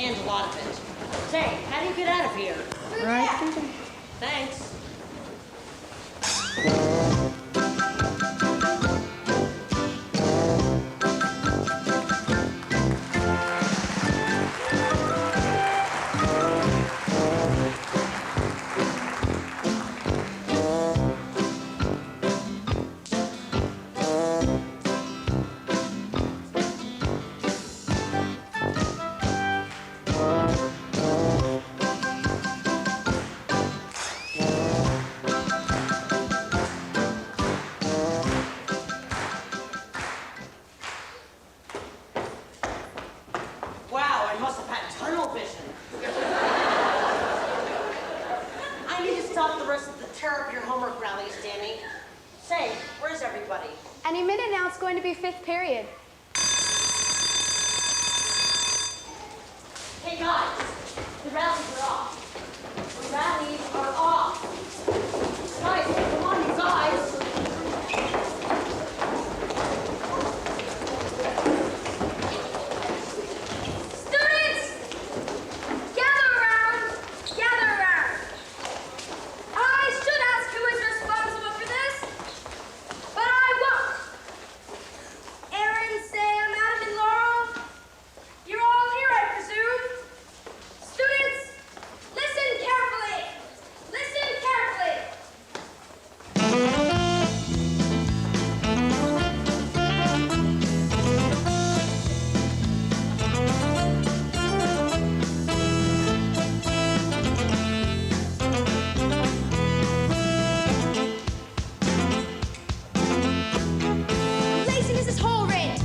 and a lot of it. Say, how do you get out of here? Right. Thanks. Wow, I must have had tunnel vision. I need to stop the rest of the tear up your homework rallies, Danny. Say, where's everybody? Any minute now, it's going to be 5th period. Hey guys, the rallies are off. The rallies are off. Guys, come on, you guys. Students! Gather around! Gather around! I should ask who is responsible for this, but I won't. Aaron, Sam, Adam, and Laurel, you're all here, I presume. Students, listen carefully. Listen carefully. Laziness is horrid.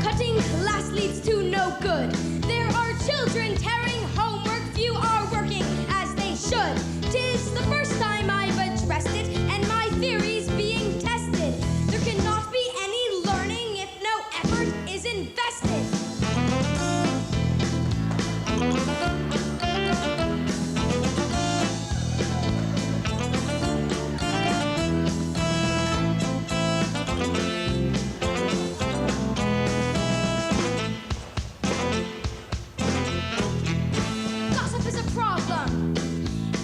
Cutting class leads to no good. There are children tearing homework. Few are working as they should. 'Tis the first time I've addressed it, and my theory's being tested. There cannot be any learning if no effort is invested. Gossip is a problem.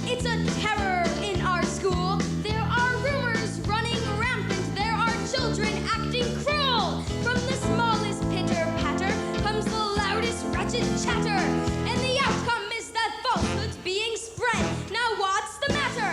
It's a terror in our school. There are rumors running rampant. There are children acting cruel. From the smallest pitter-patter comes the loudest wretched chatter. And the outcome is that falsehood's being spread. Now what's the matter?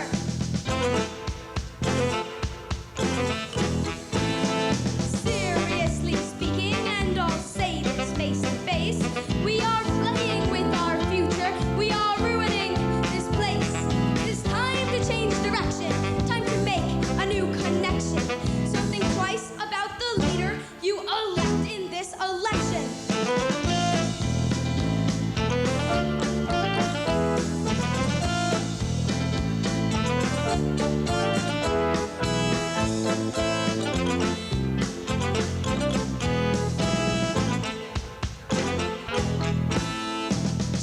Seriously speaking, and I'll say this face to face, we are playing with our future. We are ruining this place. It is time to change direction. Time to make a new connection. So think twice about the leader you elect in this election.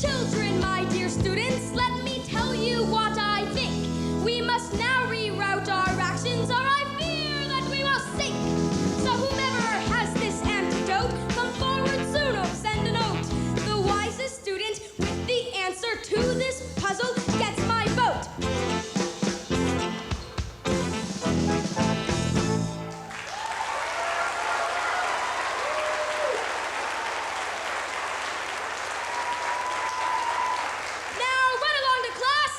Children, my dear students, let me tell you what I think. We must now reroute our actions, or I fear that we will sink. So whomever has this antidote, come forward soon or send a note. The wisest student with the answer to this puzzle gets my vote. Now run along to class.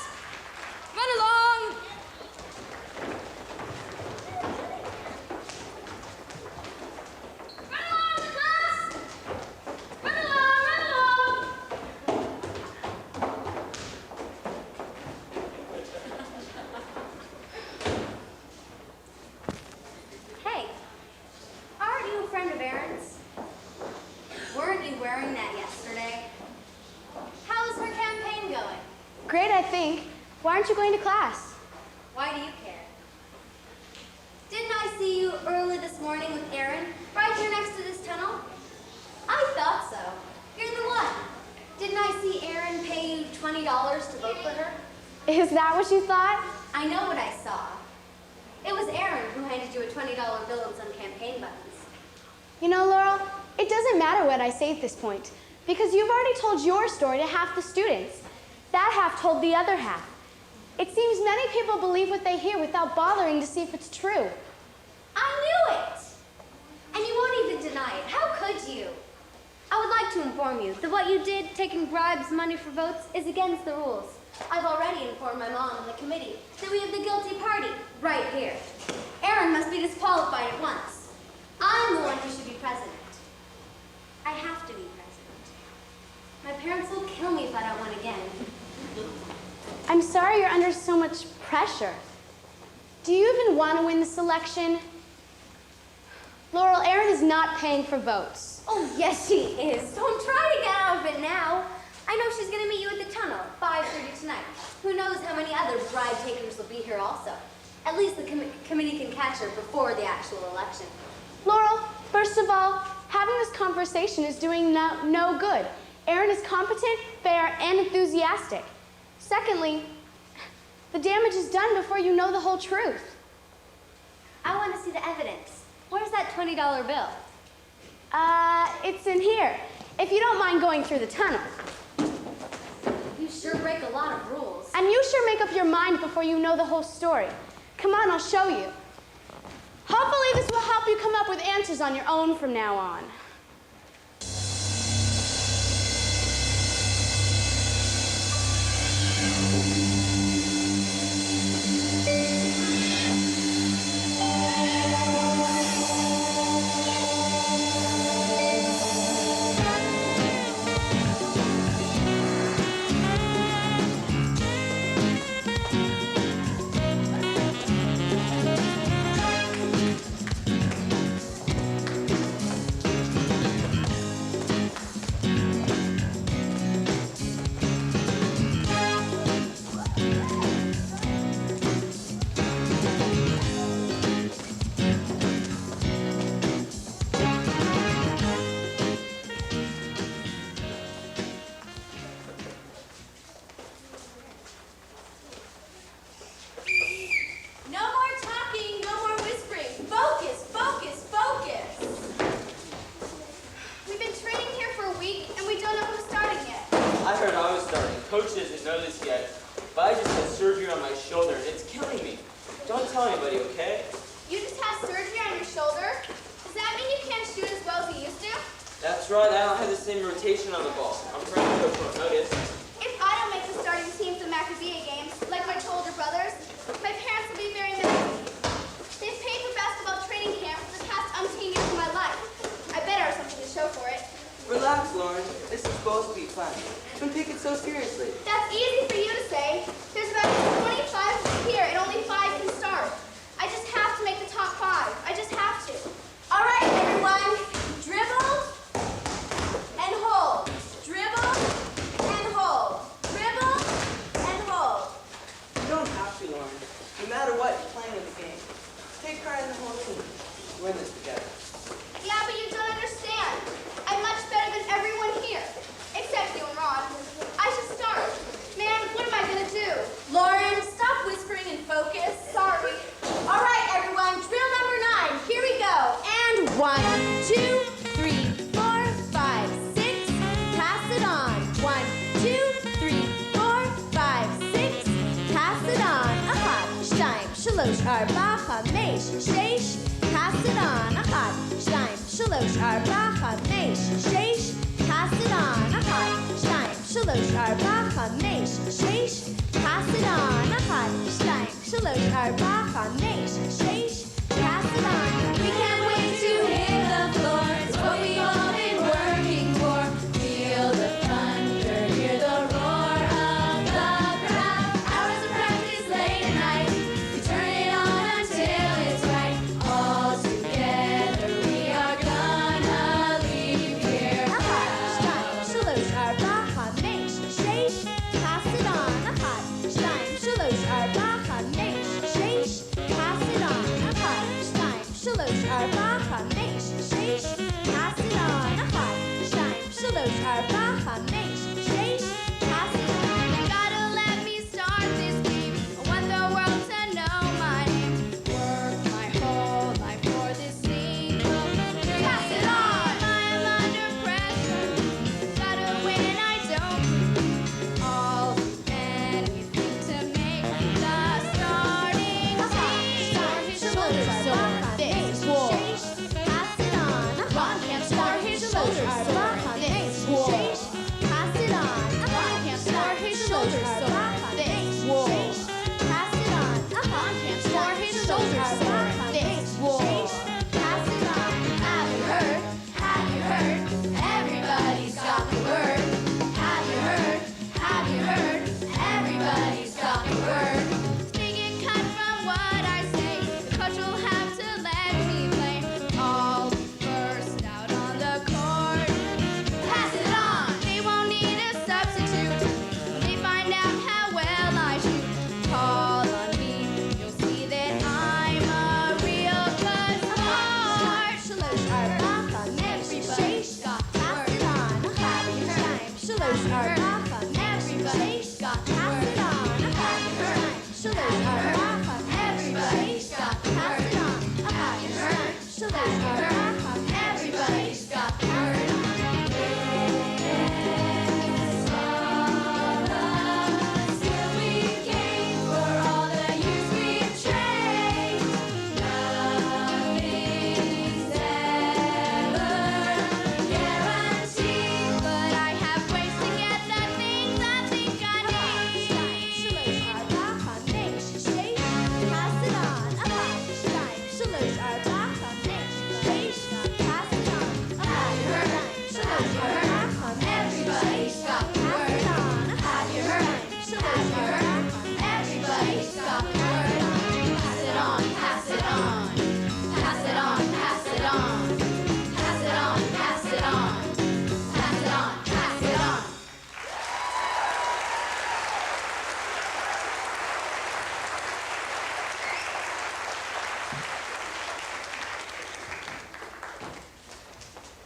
Run along. Run along to class. Run along, run along. Hey, aren't you a friend of Erin's? Weren't you wearing that yesterday? How's her campaign going? Great, I think. Why aren't you going to class? Why do you care? Didn't I see you early this morning with Erin, right here next to this tunnel? I thought so. You're the one. Didn't I see Erin pay you $20 to vote for her? Is that what you thought? I know what I saw. It was Erin who handed you a $20 bill and some campaign buttons. You know, Laurel, it doesn't matter what I say at this point. Because you've already told your story to half the students. That half told the other half. It seems many people believe what they hear without bothering to see if it's true. I knew it! And you won't even deny it. How could you? I would like to inform you that what you did, taking bribes, money for votes, is against the rules. I've already informed my mom and the committee that we have the guilty party right here. Aaron must be disqualified at once. I'm the one who should be president. I have to be president. My parents will kill me if I don't win again. I'm sorry you're under so much pressure. Do you even want to win this election? Laurel, Aaron is not paying for votes. Oh, yes, she is. Don't try to get out of it now. I know she's going to meet you at the tunnel, 5:30 tonight. Who knows how many other bribe takers will be here also. At least the committee can catch her before the actual election. Laurel, first of all, having this conversation is doing no good. Aaron is competent, fair, and enthusiastic. Secondly, the damage is done before you know the whole truth. I want to see the evidence. Where's that $20 bill? It's in here. If you don't mind going through the tunnel. You sure break a lot of rules. And you sure make up your mind before you know the whole story. Come on, I'll show you. Hopefully this will help you come up with answers on your own from now on. Coach doesn't know this yet, but I just had surgery on my shoulder and it's killing me. Don't tell anybody, okay? You just had surgery on your shoulder? Does that mean you can't shoot as well as you used to? That's right, I don't have the same rotation on the ball. I'm afraid Coach won't notice. If I don't make the starting team for the Maccabeia games, like my two older brothers, my parents will be very mad at me. They've paid for basketball training camp for the past umpteen years of my life. I bet I have something to show for it. Relax, Lauren. This is supposed to be fun. Don't take it so seriously. That's easy for you to say. There's about 25 here and only 5 can start. I just have to make the top 5. I just have to. All right, everyone. Dribble and hold. Dribble and hold. Dribble and hold. You don't have to, Lauren. No matter what, you're playing in the game. Take pride in the whole team. Win this together. Yeah, but you don't understand. I'm much better than everyone here. Except you and Ron. I should start. Man, what am I gonna do? Lauren, stop whispering and focus. Sorry. All right, everyone. Drill number 9. Here we go. And 1, 2, 3, 4, 5, 6. Pass it on. 1, 2, 3, 4, 5, 6. Pass it on. 1, 2, 3, 4, 5, 6. Pass it on. 1, 2, 3, 4, 5, 6. Pass it on. 1, 2, 3, 4, 5, 6. Pass it on. 1, 2, 3, 4, 5, 6. Pass it on. We can't wait to hit the floor. It's what we all been working for. Feel the thunder, hear the roar of the crowd. Hours of practice late at night. We turn it on until it's right. All together we are gonna leave here proud. 1, 2, 3, 4, 5, 6. Pass it on. 1, 2, 3, 4, 5, 6. Pass it on. 1, 2, 3, 4, 5, 6. Pass it on. 1, 2, 3, 4, 5, 6. Pass it on. You gotta let me start this game. I want the world to know my name. Work my whole life for this single. Pass it on. I'm under pressure. Gotta Shalosh are Rafa. Everybody's got to pass it on. A happy herd. Shalosh are Rafa. Everybody's got to pass it on. A happy herd. Shalosh are Rafa. Everybody's got to herd.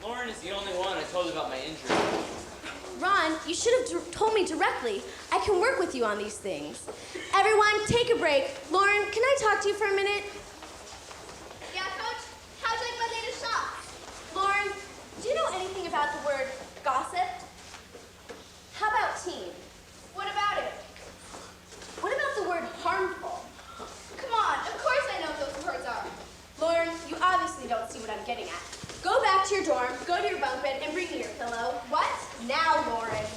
Lauren is the only one I told about my injury. Ron, you should have told me directly. I can work with you on these things. Everyone, take a break. Lauren, can I talk to you for a minute? Yeah, Coach? How'd you like my latest shot? Lauren, do you know anything about the word gossip? How about teen? What about it? What about the word harmful? Come on, of course I know what those words are. Lauren, you obviously don't see what I'm getting at. Go back to your dorm, go to your bunk bed, and bring me your pillow. What? Now, Lauren.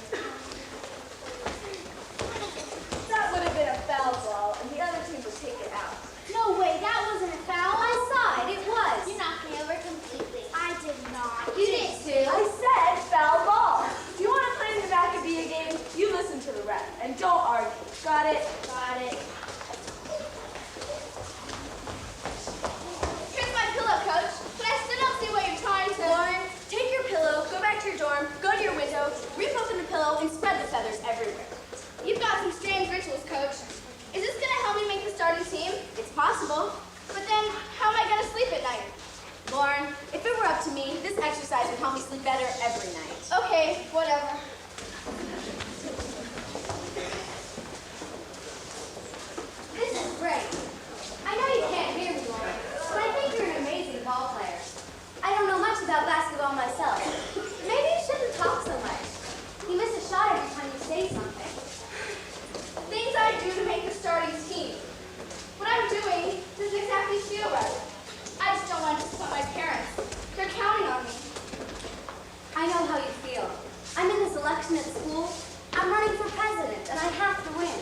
That would have been a foul ball, and the other team would take it out. No way, that wasn't a foul. I saw it, it was. You knocked me over completely. I did not. You did too. I said foul ball. If you want to play in the back of be a game, you listen to the ref, and don't argue. Got it? Got it. Here's my pillow, Coach. But I still don't see what you're trying to... Lauren, take your pillow, go back to your dorm, go to your window, rip open the pillow, and spread the feathers everywhere. You've got some strange rituals, Coach. Is this going to help me make the starting team? It's possible. But then, how am I going to sleep at night? Lauren, if it were up to me, this exercise would help me sleep better every night. Okay, whatever. This is great. I know you can't hear me, Lauren, but I think you're an amazing ball player. I don't know much about basketball myself. Maybe you shouldn't talk so much. You miss a shot every time you say something. Things I do to make the starting team. What I'm doing doesn't exactly feel right. I just don't want to disappoint my parents. They're counting on me. I know how you feel. I'm in this election at school. I'm running for president, and I have to win.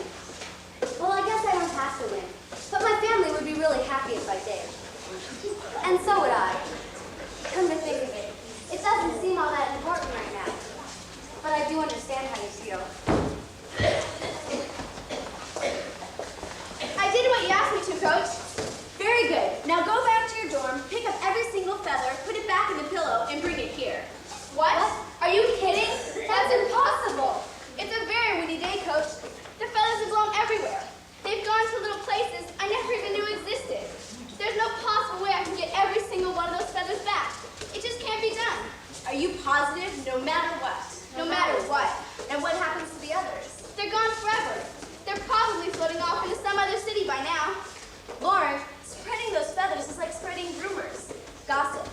Well, I guess I don't have to win, but my family would be really happy if I did. And so would I. Come to think of it, it doesn't seem all that important right now. But I do understand how you feel. I did what you asked me to, Coach. Very good. Now go back to your dorm, pick up every single feather, put it back in the pillow, and bring it here. What? Are you kidding? That's impossible. It's a very windy day, Coach. The feathers have blown everywhere. They've gone to little places I never even knew existed. There's no possible way I can get every single one of those feathers back. It just can't be done. Are you positive, no matter what? No matter what. And what happens to the others? They're gone forever. They're probably floating off into some other city by now. Lauren, spreading those feathers is like spreading rumors, gossip.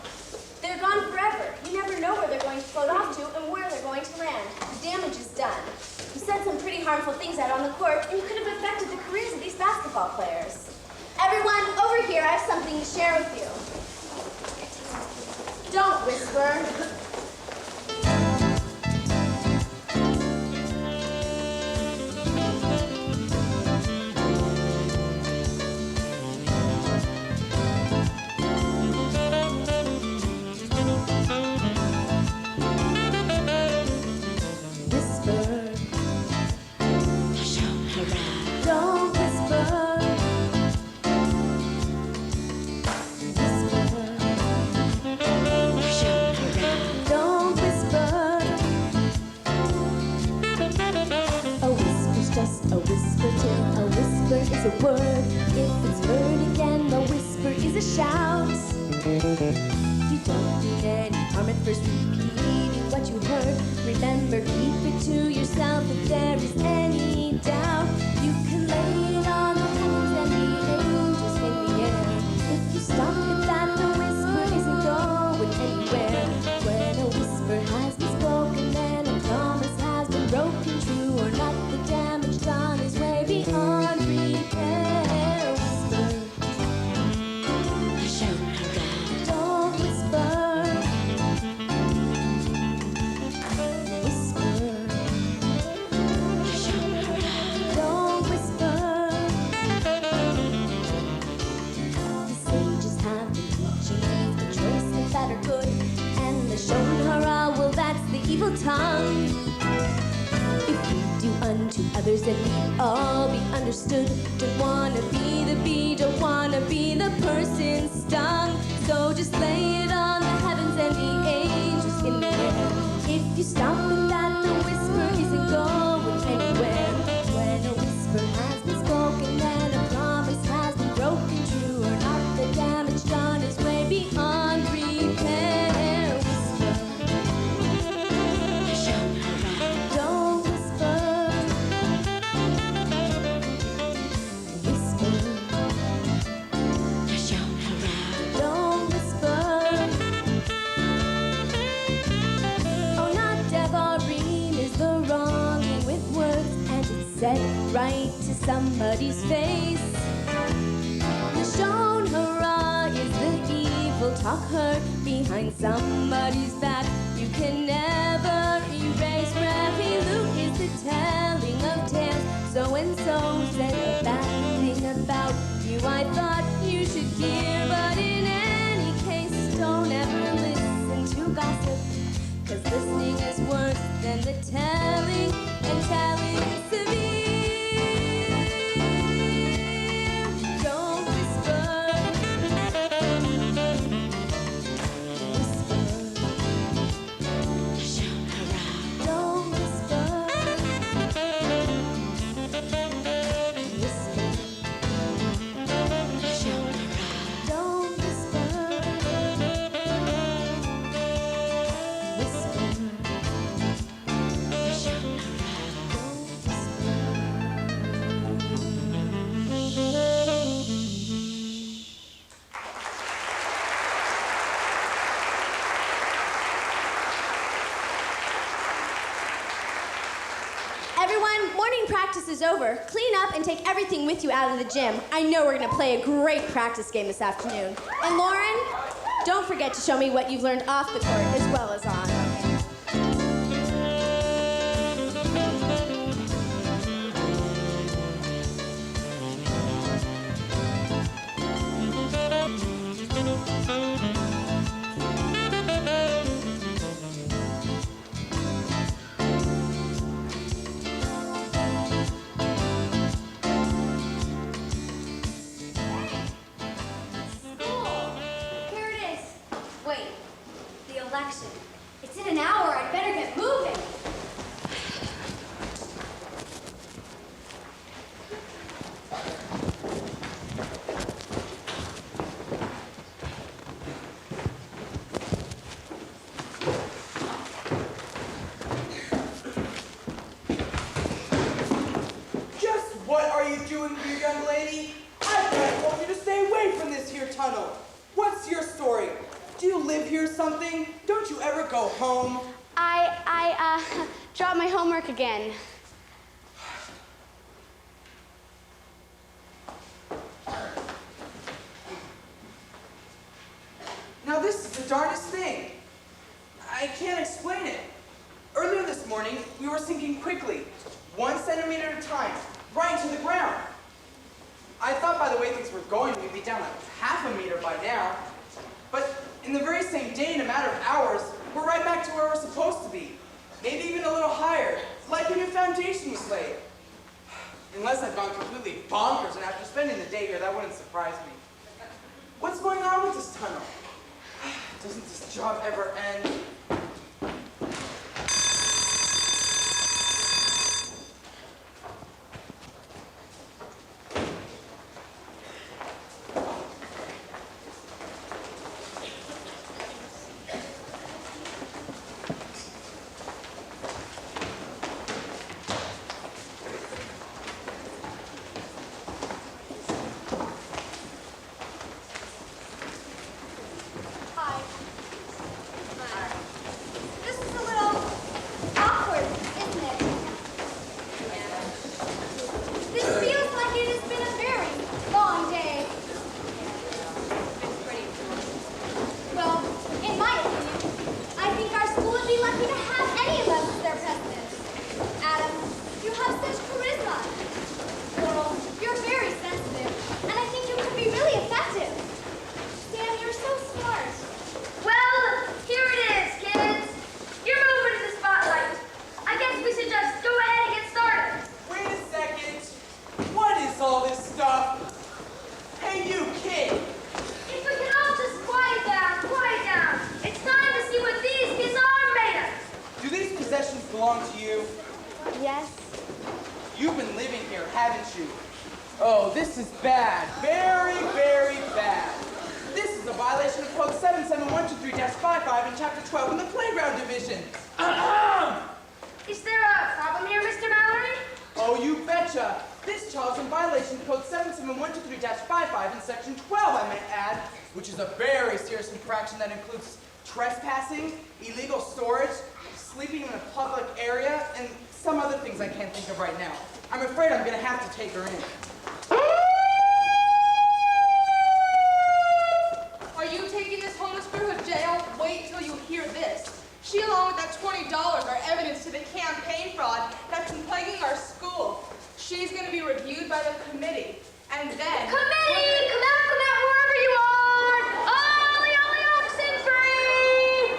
They're gone forever. You never know where they're going to float off to and where they're going to land. The damage is done. You said some pretty harmful things out on the court, and you could have affected the careers of these basketball players. Everyone, over here, I have something to share with you. Don't whisper. Is a word. If it's heard again, the whisper is a shout. You don't mean any harm at first repeating what you heard. Remember, keep it to doubt. You can lay it on the heavens and the angels in the air. If you stop it, that the whisper isn't going anywhere. When a whisper has been spoken, then a promise has been broken. True or not, the damage done is way beyond repair. Whisper, hush out, hurrah. Don't whisper. Evil tongue. If we do unto others, then we all be understood. Don't wanna be the bee, don't wanna be the person stung. So just lay it on the heavens and the angels in the air. If you stop with that, the whisper isn't going anywhere. When a whisper has been spoken, then a promise has been broken. True or not, the damage done is way beyond repair. Said right to somebody's face. The shown hurrah is the evil talk heard behind somebody's back. You can never erase. Revolute is the telling of tales. So and so said a bad thing about you. I thought you should hear, but in any case, don't ever listen to gossip. 'Cause listening is worse than the telling, and telling is severe. Don't whisper. Whisper. Shout hurrah. Don't whisper. Whisper. Shout hurrah. Don't whisper. Everyone, morning practice is over. Clean up and take everything with you out of the gym. I know we're gonna play a great practice game this afternoon. And Lauren, don't forget to show me what you've learned off the court as well as on. It's in an hour. I'd better get moving. Just what are you doing here, young lady? I told you to stay away from this here tunnel. What's your story? Do you live here or something? Don't you ever go home? I dropped my homework again. Now this is the darndest thing. I can't explain it. Earlier this morning, we were sinking quickly, 1 centimeter at a time, right into the ground. I thought by the way things were going, we'd be down like half a meter by now. But in the very same day, in a matter of hours, we're right back to where we're supposed to be. Maybe even a little higher, like a new foundation was laid. Unless I've gone completely bonkers, and after spending the day here, that wouldn't surprise me. What's going on with this tunnel? Doesn't this job ever end? to you? Yes. You've been living here, haven't you? Oh, this is bad. Very, very bad. This is a violation of Code 77123-55 in Chapter 12 in the Playground Division. Is there a problem here, Mr. Mallory? Oh, you betcha. This child's in violation of Code 77123-55 in Section 12, I might add, which is a very serious infraction that includes trespassing, illegal storage, sleeping in a public area, and some other things I can't think of right now. I'm afraid I'm going to have to take her in. Are you taking this homeless girl to jail? Wait till you hear this. She, along with that $20, are evidence to the campaign fraud that's been plaguing our school. She's going to be reviewed by the committee. And then... Committee! Come out, wherever you are! Ollie, oxen free!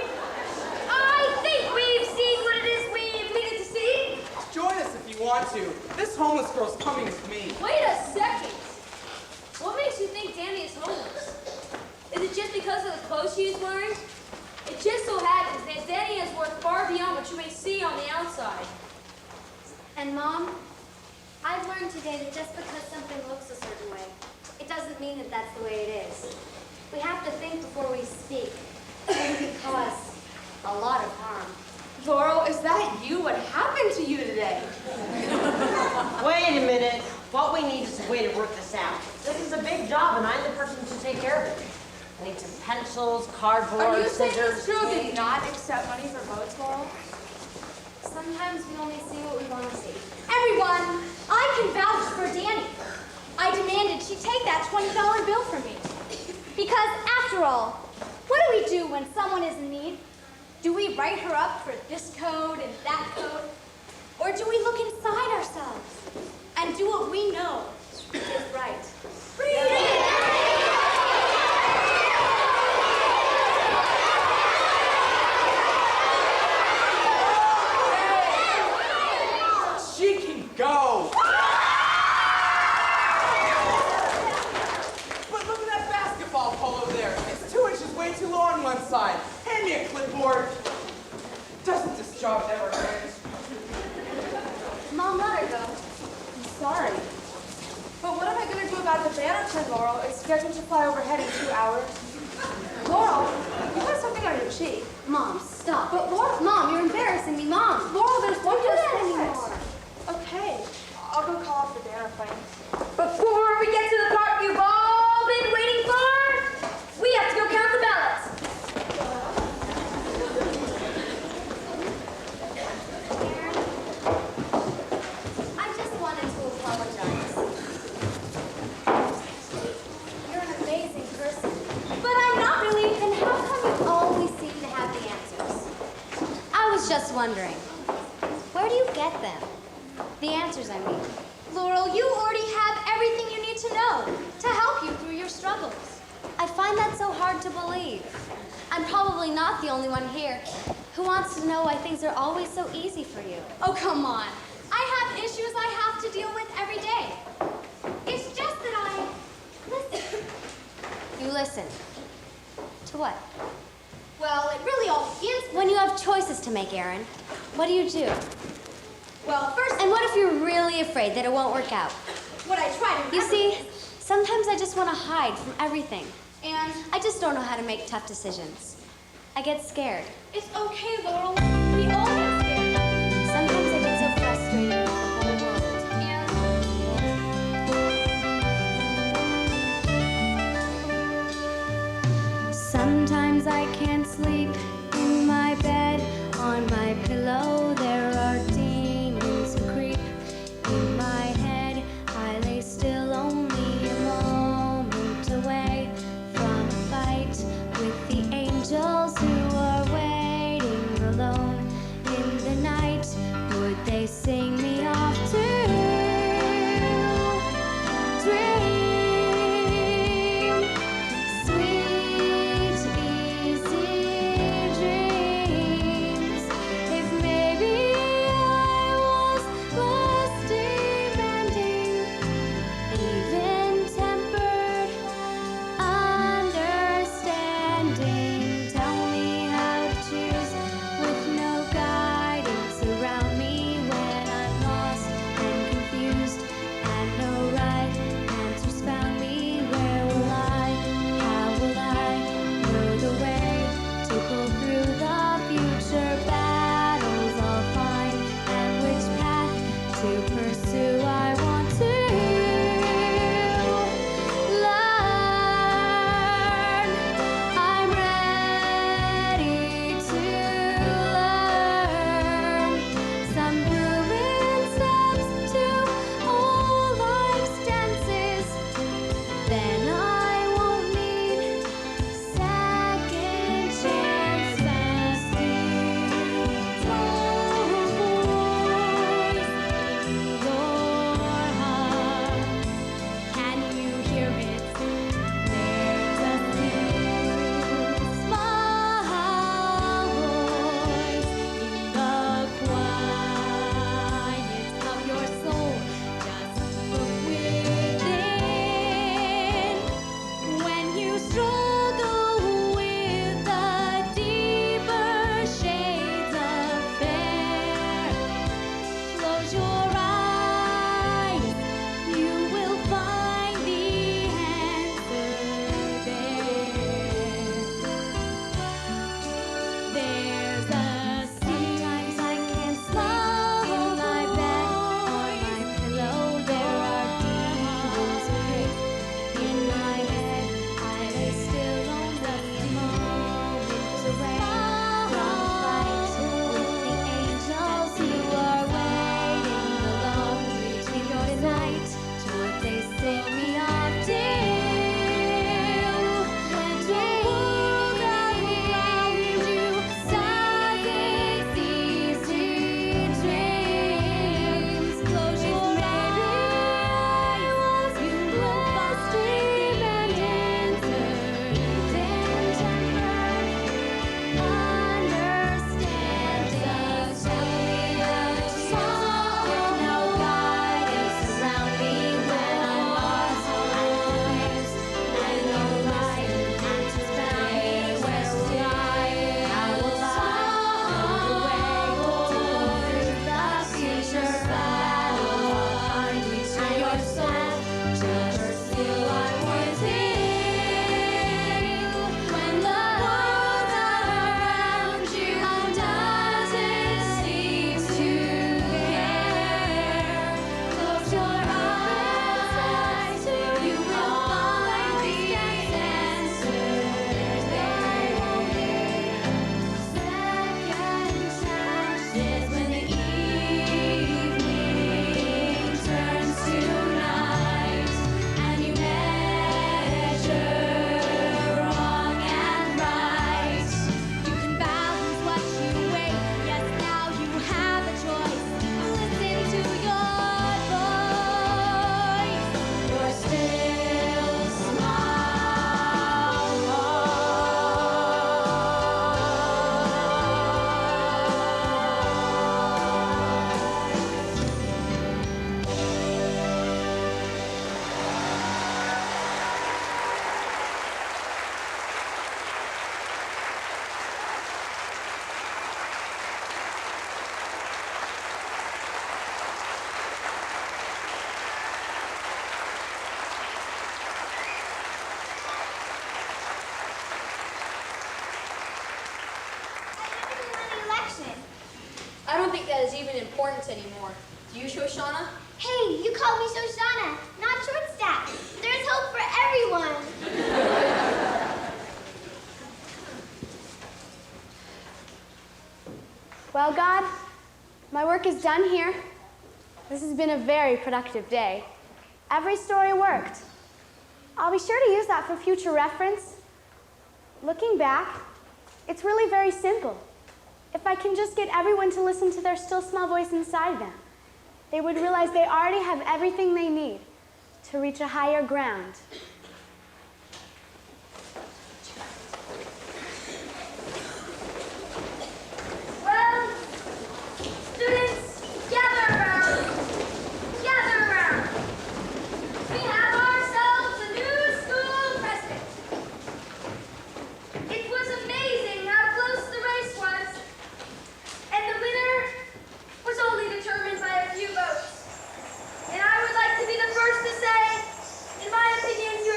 I think we've seen what it is we've needed to see. Join us if you want to. This homeless girl's coming with me. Wait a second. What makes you think Danny is homeless? Is it just because of the clothes she is wearing? It just so happens that Danny is worth far beyond what you may see on the outside. And Mom, I've learned today that just because something looks a certain way, it doesn't mean that that's the way it is. We have to think before we speak. It can cause a lot of harm. Laurel, is that you? What happened to you today? Wait a minute. What we need is a way to work this out. This is a big job, and I'm the person to take care of it. I need some pencils, cardboard, Are you saying scissors. this girl did not accept money for votes, Laurel? Sometimes we only see what we want to see. Everyone, I can vouch for Danny. I demanded she take that $20 bill from me. Because after all, what do we do when someone is in need? Do we write her up for this code and that code? Or do we look inside ourselves and do what we know is right? She can go. But look at that basketball polo there. It's 2 inches way too low on one side. Hand me a clipboard. Doesn't this job ever end? Mom, let her go. I'm sorry. But what am I going to do about the banner pin, Laurel? It's scheduled to fly overhead in 2 hours. Laurel, you have something on your cheek. Mom, stop. But Laurel... Mom, you're embarrassing me, Mom. Laurel, there's Don't one do that more anymore. Okay, I'll go call off the banner plane. Before we get to the part you've all been waiting for, we have to go count the ballots. I just wanted to apologize. You're an amazing person. But I'm not really. Then how come you always seem to have the answers? I was just wondering, where do you get them? The answers, I mean. Laurel, you already have everything you need to know to help you through your struggles. I find that so hard to believe. I'm probably not the only one here who wants to know why things are always so easy for you. Oh, come on. I have issues I have to deal with every day. It's just that I listen. You listen. To what? Well, it really all begins When you have choices to make, Erin, what do you do? well, first, And what if you're really afraid that it won't work out? what I try to You remember see, is- sometimes I just want to hide from everything. and I just don't know how to make tough decisions. I get scared. it's okay, Laurel. We all get scared. Sometimes I get so frustrated with the whole world. Sometimes I can't sleep in my bed. On my pillow there are demons who creep in my head. I lay still only a moment away from a fight with the angels who are waiting alone in to pursue, I want to learn. I'm ready to learn some proven steps to all life's dances. Then I won't need second chances. Small voice in your heart, can you hear it? There's a small voice in the quiet of your soul. Just look within. When you struggle with the deeper shades of fear, close your eyes, you will find the answer there. There's a sometimes I can't sleep in my bed or my pillow. There are demons in my head. I lay still on the moments away from fight with the angels who are waiting along between your night to what they sing me off to. When the world around you doesn't cease to dreams, close your eyes, you will find and enter understand us. With no guidance around me when I'm lost, I know right and to stay where we are. I will find the way towards the future that will find me to your soul. Just pursue what was in. When the world around you doesn't seem to care, close your eyes, you will find the answers there. Second chances when the evening turns to night and you measure wrong and right. You can balance what you weigh. Yes, now you have a choice. Listen to your voice. You're still small. I never won the election. I don't think that is even important anymore. Do you, Shoshana? Hey, you called me Shoshana, not short stack. There's hope for everyone. Well, God, my work is done here. This has been a very productive day. Every story worked. I'll be sure to use that for future reference. Looking back, it's really very simple. If I can just get everyone to listen to their still small voice inside them, they would realize they already have everything they need to reach a higher ground. Well, students, gather around. Gather around. We have ourselves a new school president. It was amazing how close the race was. And the winner was only determined by a few votes. And I would like to be the first to say, in my opinion, you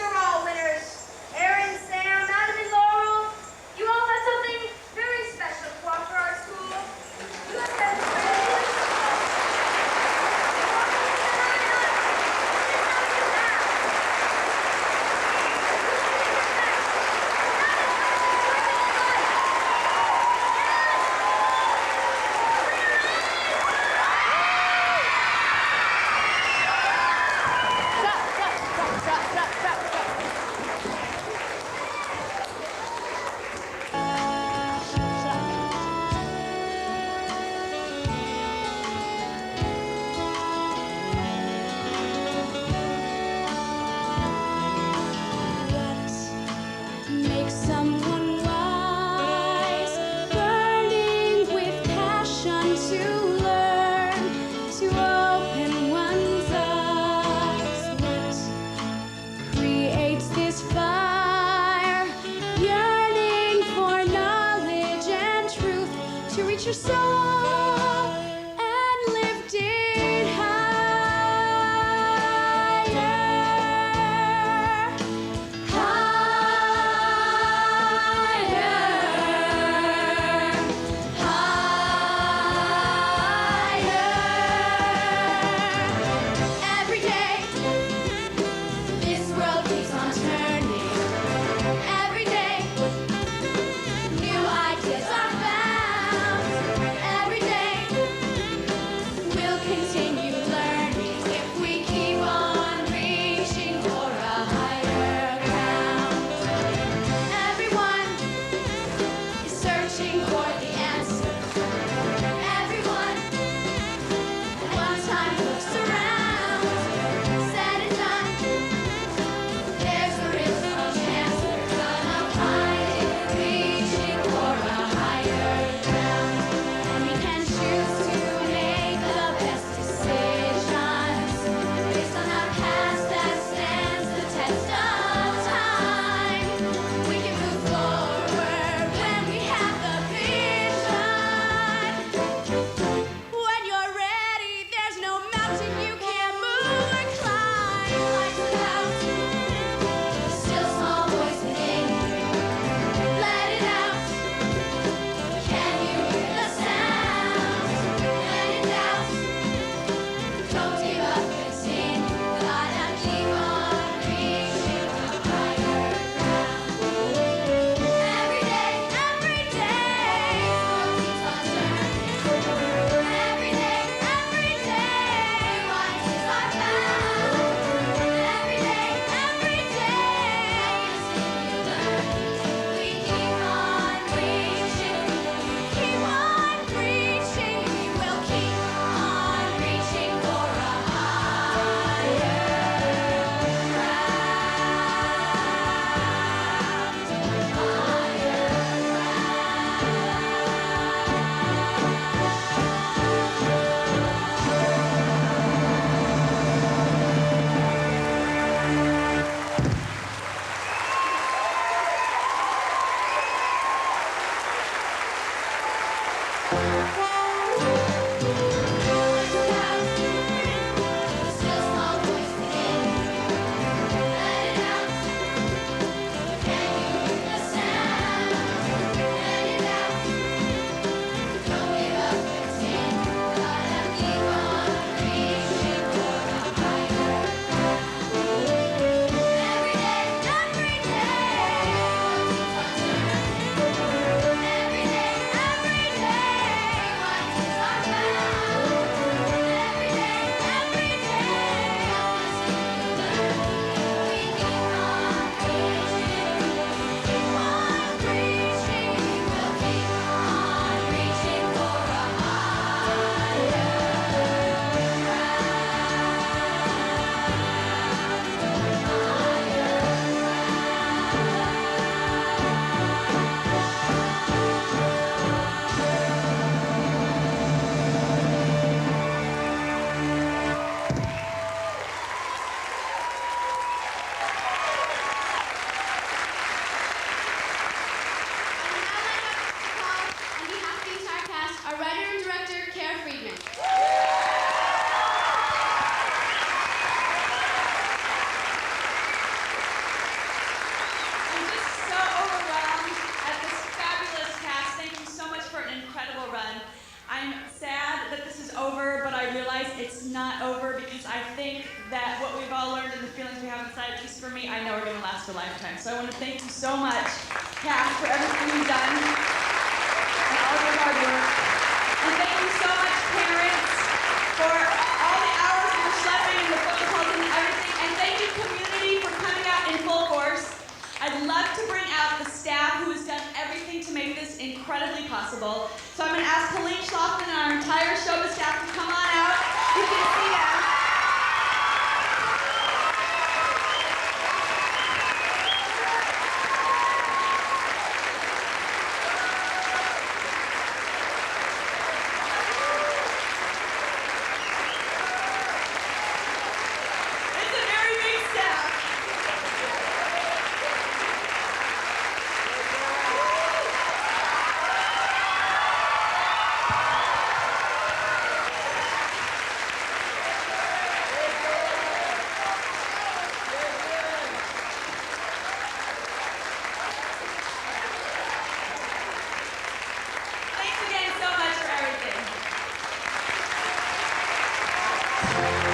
lifted higher, higher. Every day, this world keeps on turning. Every day, new ideas are found. Every day, we'll continue learning if we keep on reaching for a higher ground. Everyone is searching for the answer. Everyone at one time looks around. Said and done, there's a real strong chance we're gonna find it, reaching for a higher ground. And we can choose to make the best decisions based on our past that stands the test of time. We can move forward when we have the vision. When you're ready, there's no mountain you can't move or climb. Life's about still small voice within you. Let it out. Can you hear the sound? When in doubt, don't give up, continue. Gotta keep on reaching for higher ground. Every day, every day, keeps on turning. Every day, new ideas are found. Every day, continue learning. We keep on reaching, keep on reaching. We will keep on reaching for a higher still small voice within you. Let it out. Can you hear the sound? Let it out. Don't give up, continue. Gotta keep on reaching for a higher ground. Every day, keeps on turning. Every day, new ideas are found. Every day, continue learning. We keep on reaching, keep on reaching. We'll keep on reaching for a higher On behalf of the entire cast, our writer and director, Kara Friedman. I'm just so overwhelmed at this fabulous cast. Thank you so much for an incredible run. I'm sad that this is over, but I realize it's not over because I think that what we've all learned and the feelings we have inside, at least for me, I know are going to last a lifetime. So I want to thank you so much, cast, for everything you've done and all of your hard work. And thank you so much, parents, for all the hours of schlepping and the phone calls and everything. And thank you, community, for coming out in full force. I'd love to bring out the staff who has done everything to make this incredibly possible. So I'm going to ask Colleen Schlafman and our entire Showbiz staff to come on out. You can see them. Thank you.